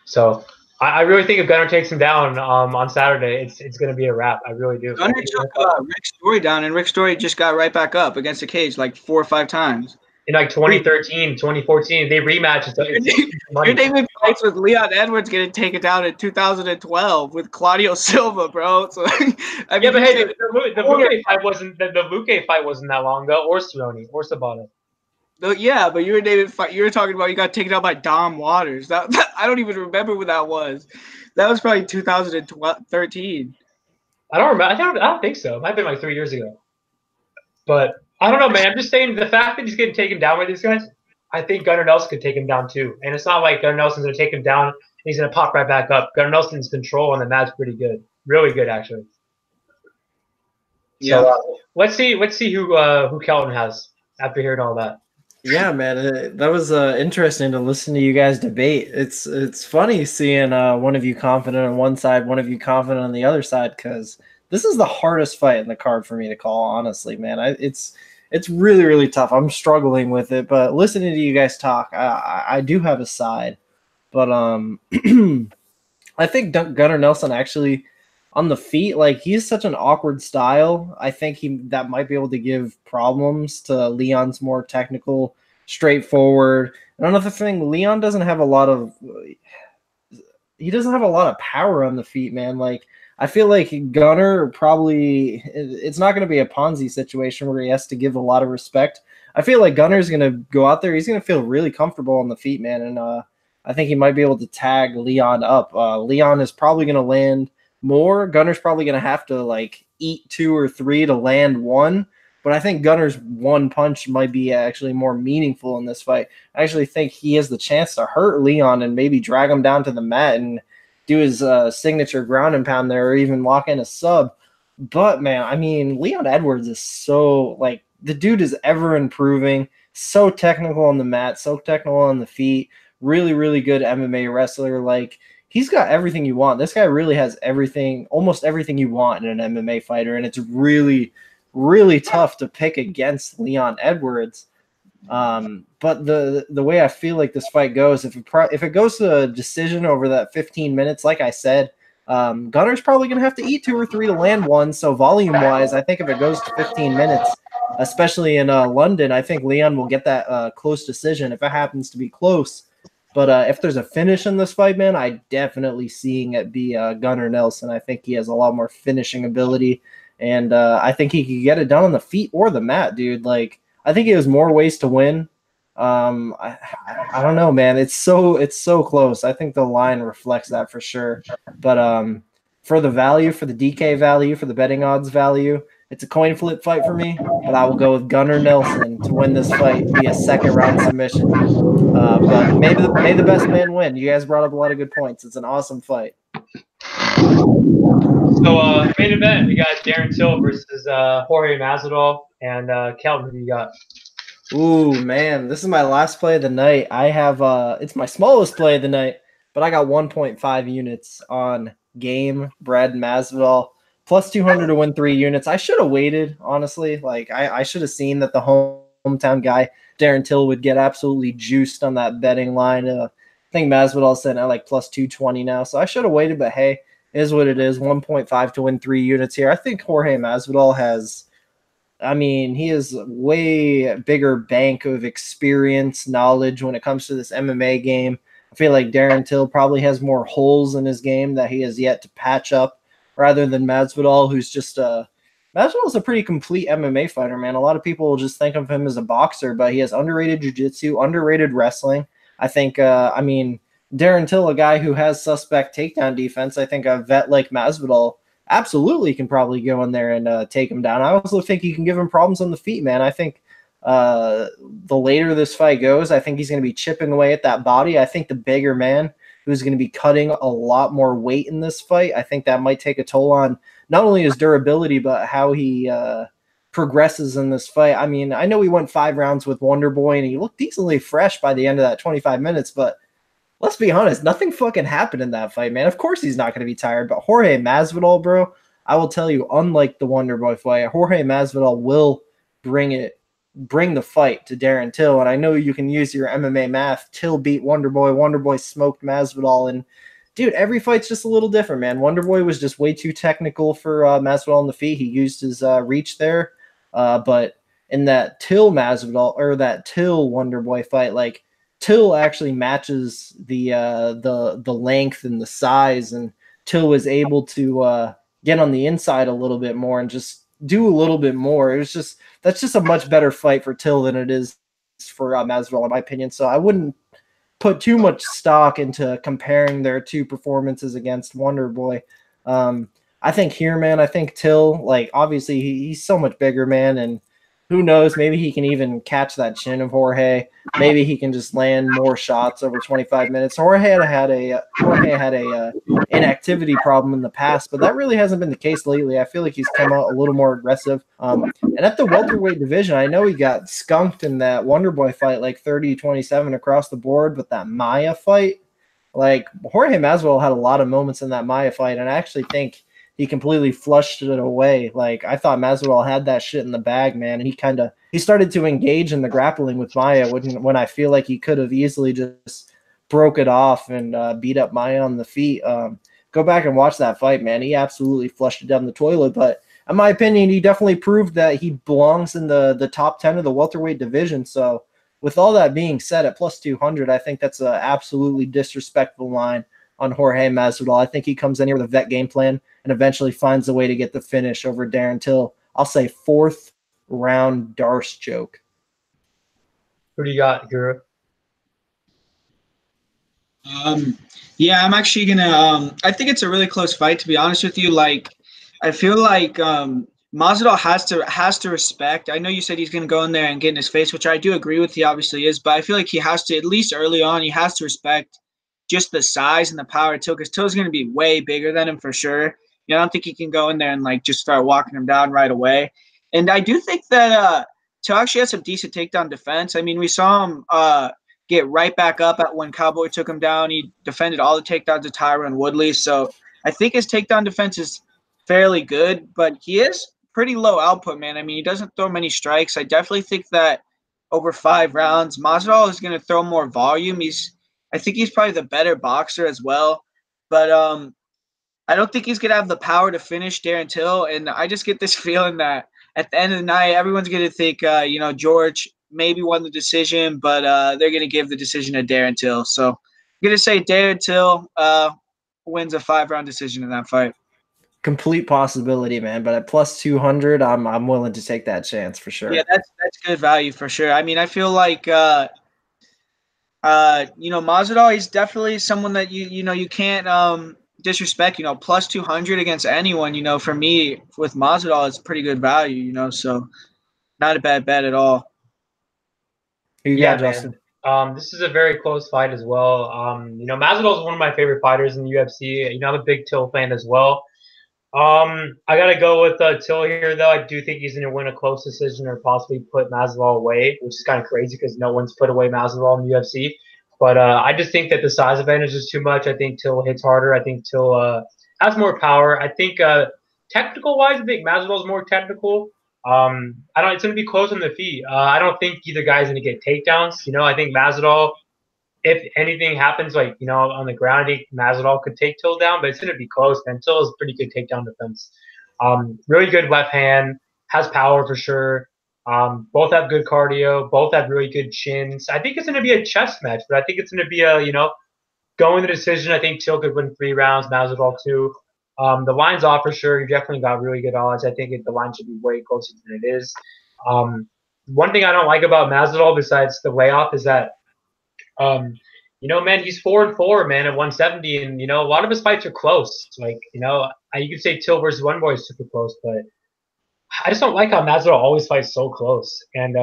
So I really think if Gunnar takes him down on Saturday, it's going to be a wrap. I really do. Gunnar took Rick Story down, and Rick Story just got right back up against the cage like 4 or 5 times. In like 2013, 2014, they rematched. Your David fights with Leon Edwards getting taken down in 2012 with Claudio Silva, bro. So, I mean, yeah, but hey, the Luque fight wasn't that long ago, or Cerrone, or Sabata. Yeah, but you were talking about you got taken out by Dom Waters. That I don't even remember when that was. That was probably 2013. I don't remember. I don't think so. It might have been like 3 years ago. But I don't know, man. I'm just saying the fact that he's getting taken down by these guys, I think Gunnar Nelson could take him down too. And it's not like Gunnar Nelson's going to take him down and he's going to pop right back up. Gunnar Nelson's control on the mat's pretty good. Really good, actually. Yeah. So let's see who Kelton has after hearing all that. Yeah, man, that was interesting to listen to you guys debate. It's funny seeing one of you confident on one side, one of you confident on the other side, because this is the hardest fight in the card for me to call, honestly, man. It's really, really tough. I'm struggling with it, but listening to you guys talk, I do have a side. But I think Gunnar Nelson actually on the feet, like, he's such an awkward style. I think that might be able to give problems to Leon's more technical, straightforward. And another thing, Leon doesn't have a lot of power on the feet, man. Like, I feel like Gunnar probably, it's not going to be a Ponzi situation where he has to give a lot of respect. I feel like Gunnar's going to go out there. He's going to feel really comfortable on the feet, man. And I think he might be able to tag Leon up. Leon is probably going to land more. Gunnar's probably going to have to like eat 2 or 3 to land 1. But I think Gunnar's one punch might be actually more meaningful in this fight. I actually think he has the chance to hurt Leon and maybe drag him down to the mat and do his signature ground and pound there, or even lock in a sub. But, man, I mean, Leon Edwards is so, like, the dude is ever improving, so technical on the mat, so technical on the feet, really, really good MMA wrestler. Like, he's got everything you want. This guy really has everything, almost everything you want in an MMA fighter, and it's really, really tough to pick against Leon Edwards. But the way I feel like this fight goes, if it goes to a decision over that 15 minutes, like I said, Gunnar's probably going to have to eat 2 or 3 to land 1. So volume-wise, I think if it goes to 15 minutes, especially in London, I think Leon will get that close decision if it happens to be close. But if there's a finish in this fight, man, I definitely seeing it be Gunnar Nelson. I think he has a lot more finishing ability, and I think he could get it done on the feet or the mat, dude. Like, I think he has more ways to win. I don't know, man. It's so close. I think the line reflects that for sure. But for the value, for the DK value, for the betting odds value, it's a coin flip fight for me. But I will go with Gunnar Nelson to win this fight via second round submission. But may the best man win. You guys brought up a lot of good points. It's an awesome fight. So main event, we got Darren Till versus Jorge Masvidal, and Kelton, who you got? Ooh, man, this is my last play of the night. I have it's my smallest play of the night, but I got 1.5 units on game Brad Masvidal plus 200 to win 3 units. I should have waited, honestly. Like, I should have seen that the home hometown guy, Darren Till, would get absolutely juiced on that betting line. I think Masvidal sitting at like plus 220 now, so I should have waited, but hey, it is what it is. 1.5 to win 3 units here. I think Jorge Masvidal has, I mean, he has a way bigger bank of experience, knowledge when it comes to this MMA game. I feel like Darren Till probably has more holes in his game that he has yet to patch up, rather than Masvidal, who's just Masvidal is a pretty complete MMA fighter, man. A lot of people will just think of him as a boxer, but he has underrated jiu-jitsu, underrated wrestling. I think, I mean, Darren Till, a guy who has suspect takedown defense, I think a vet like Masvidal absolutely can probably go in there and take him down. I also think he can give him problems on the feet, man. I think the later this fight goes, I think he's going to be chipping away at that body. I think the bigger man who's going to be cutting a lot more weight in this fight, I think that might take a toll on not only his durability, but how he progresses in this fight. I mean, I know he went 5 rounds with Wonder Boy, and he looked decently fresh by the end of that 25 minutes, but let's be honest, nothing fucking happened in that fight, man. Of course he's not going to be tired, but Jorge Masvidal, bro, I will tell you, unlike the Wonder Boy fight, Jorge Masvidal will bring the fight to Darren Till, and I know you can use your MMA math. Till beat Wonder Boy smoked Masvidal, and dude, every fight's just a little different, man. Wonder Boy was just way too technical for Masvidal on the feet. He used his reach there, but in that Till Masvidal or that Till Wonder Boy fight, like Till actually matches the length and the size, and Till was able to get on the inside a little bit more and just do a little bit more. It was just that's just a much better fight for Till than it is for Masvidal, in my opinion. So I wouldn't put too much stock into comparing their two performances against Wonder Boy. I think here, man, I think Till, like, obviously he's so much bigger, man, and who knows, maybe he can even catch that chin of Jorge. Maybe he can just land more shots over 25 minutes. Jorge had a inactivity problem in the past, but that really hasn't been the case lately. I feel like he's come out a little more aggressive. And at the welterweight division, I know he got skunked in that Wonder Boy fight, like 30-27 across the board, but that Maya fight, like Jorge Masvidal had a lot of moments in that Maya fight, and I actually think he completely flushed it away. Like, I thought Masvidal had that shit in the bag, man. And he started to engage in the grappling with Maya when I feel like he could have easily just broke it off and beat up Maya on the feet. Go back and watch that fight, man. He absolutely flushed it down the toilet. But in my opinion, he definitely proved that he belongs in the top 10 of the welterweight division. So with all that being said, at plus 200, I think that's an absolutely disrespectful line on Jorge Masvidal. I think he comes in here with a vet game plan and eventually finds a way to get the finish over Darren Till. I'll say 4th round Darce choke. Who do you got, Guru? Yeah, I'm actually gonna. I think it's a really close fight, to be honest with you. Like, I feel like Masvidal has to respect. I know you said he's gonna go in there and get in his face, which I do agree with. He obviously is, but I feel like he has to, at least early on, he has to respect just the size and the power of Till, because Till's going to be way bigger than him for sure. I don't think he can go in there and like just start walking him down right away. And I do think that Till actually has some decent takedown defense. I mean, we saw him get right back up at when Cowboy took him down. He defended all the takedowns of Tyron Woodley. So I think his takedown defense is fairly good, but he is pretty low output, man. I mean, he doesn't throw many strikes. I definitely think that over 5 rounds, Masvidal is going to throw more volume. I think he's probably the better boxer as well, but I don't think he's going to have the power to finish Darren Till, and I just get this feeling that at the end of the night, everyone's going to think, George maybe won the decision, but they're going to give the decision to Darren Till. So I'm going to say Darren Till wins a 5-round decision in that fight. Complete possibility, man, but at plus 200, I'm willing to take that chance for sure. Yeah, that's good value for sure. I mean, I feel like Masvidal is definitely someone that you can't disrespect. Plus 200 against anyone. For me with Masvidal, it's pretty good value. So not a bad bet at all. Yeah, Justin. This is a very close fight as well. Masvidal is one of my favorite fighters in the UFC. I'm a big Till fan as well. I gotta go with Till here, though. I do think he's gonna win a close decision or possibly put Masvidal away, which is kind of crazy because no one's put away Masvidal in the UFC. But I just think that the size advantage is too much. I think Till hits harder. I think Till has more power. I think technical-wise, I think Masvidal's more technical. I don't. It's going to be close on the feet. I don't think either guy's going to get takedowns. I think Masvidal, if anything happens, like on the ground, I think Masvidal could take Till down, but it's going to be close. And Till is pretty good takedown defense. Really good left hand, has power for sure. Both have good cardio. Both have really good chins. I think it's going to be a chess match, but I think it's going to be a going the decision. I think Till could win 3 rounds, Masvidal 2. The line's off for sure. You definitely got really good odds. I think the line should be way closer than it is. One thing I don't like about Masvidal, besides the layoff, is that, man, he's 4-4, man, at 170, and a lot of his fights are close. Like, you could say Till versus One Boy is super close, but I just don't like how Masvidal always fights so close. And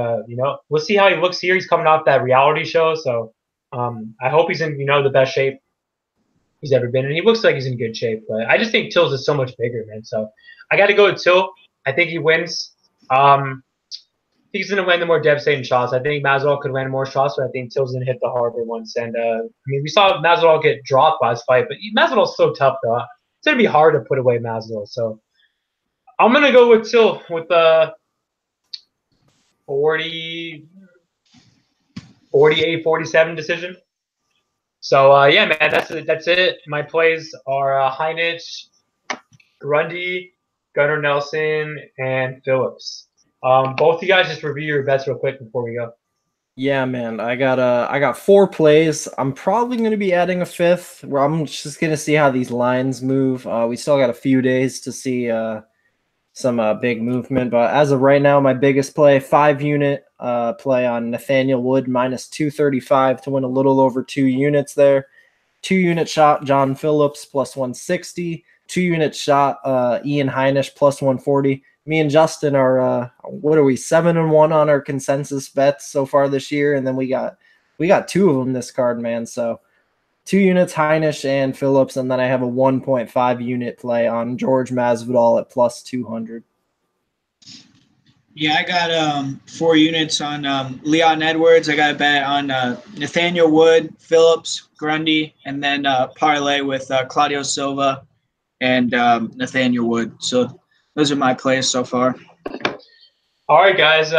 we'll see how he looks here. He's coming off that reality show, so I hope he's in the best shape he's ever been, and he looks like he's in good shape. But I just think Till's is so much bigger, man. So I got to go with Till. I think he wins. I think he's going to win the more devastating shots. I think Masvidal could win more shots, but I think Till's going to hit the harder ones. And we saw Masvidal get dropped last fight, but Masvidal's so tough, though. It's going to be hard to put away Masvidal. So I'm going to go with Till with 48-47 decision. So, yeah, man, that's it. My plays are Heinisch, Grundy, Gunnar Nelson, and Phillips. Both of you guys just review your bets real quick before we go. Yeah, man, I got 4 plays. I'm probably going to be adding a 5th, where I'm just going to see how these lines move. We still got a few days to see some big movement, but as of right now, my biggest play, 5-unit play on Nathaniel Wood minus 235 to win a little over 2 units there. 2-unit shot John Phillips plus 160. 2-unit shot Ian Heinisch plus 140. Me and Justin are 7-1 on our consensus bets so far this year, and then we got 2 of them this card, man. So 2 units Heinisch and Phillips, and then I have a 1.5 unit play on George Masvidal at plus 200. Yeah, I got 4 units on Leon Edwards. I got a bet on Nathaniel Wood, Phillips, Grundy, and then parlay with Claudio Silva and Nathaniel Wood. So those are my plays so far. All right, guys.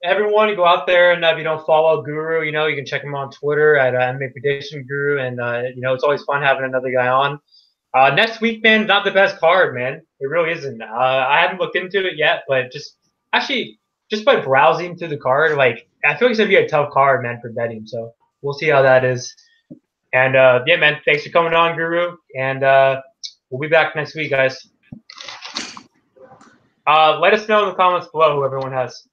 Everyone, go out there, and if you don't follow Guru, you can check him on Twitter at MMA Prediction Guru, and it's always fun having another guy on. Next week, man, not the best card, man. It really isn't. I haven't looked into it yet, but just by browsing through the card, like I feel like it's gonna be a tough card, man, for betting. So we'll see how that is. And yeah, man, thanks for coming on, Guru, and we'll be back next week, guys. Let us know in the comments below who everyone has.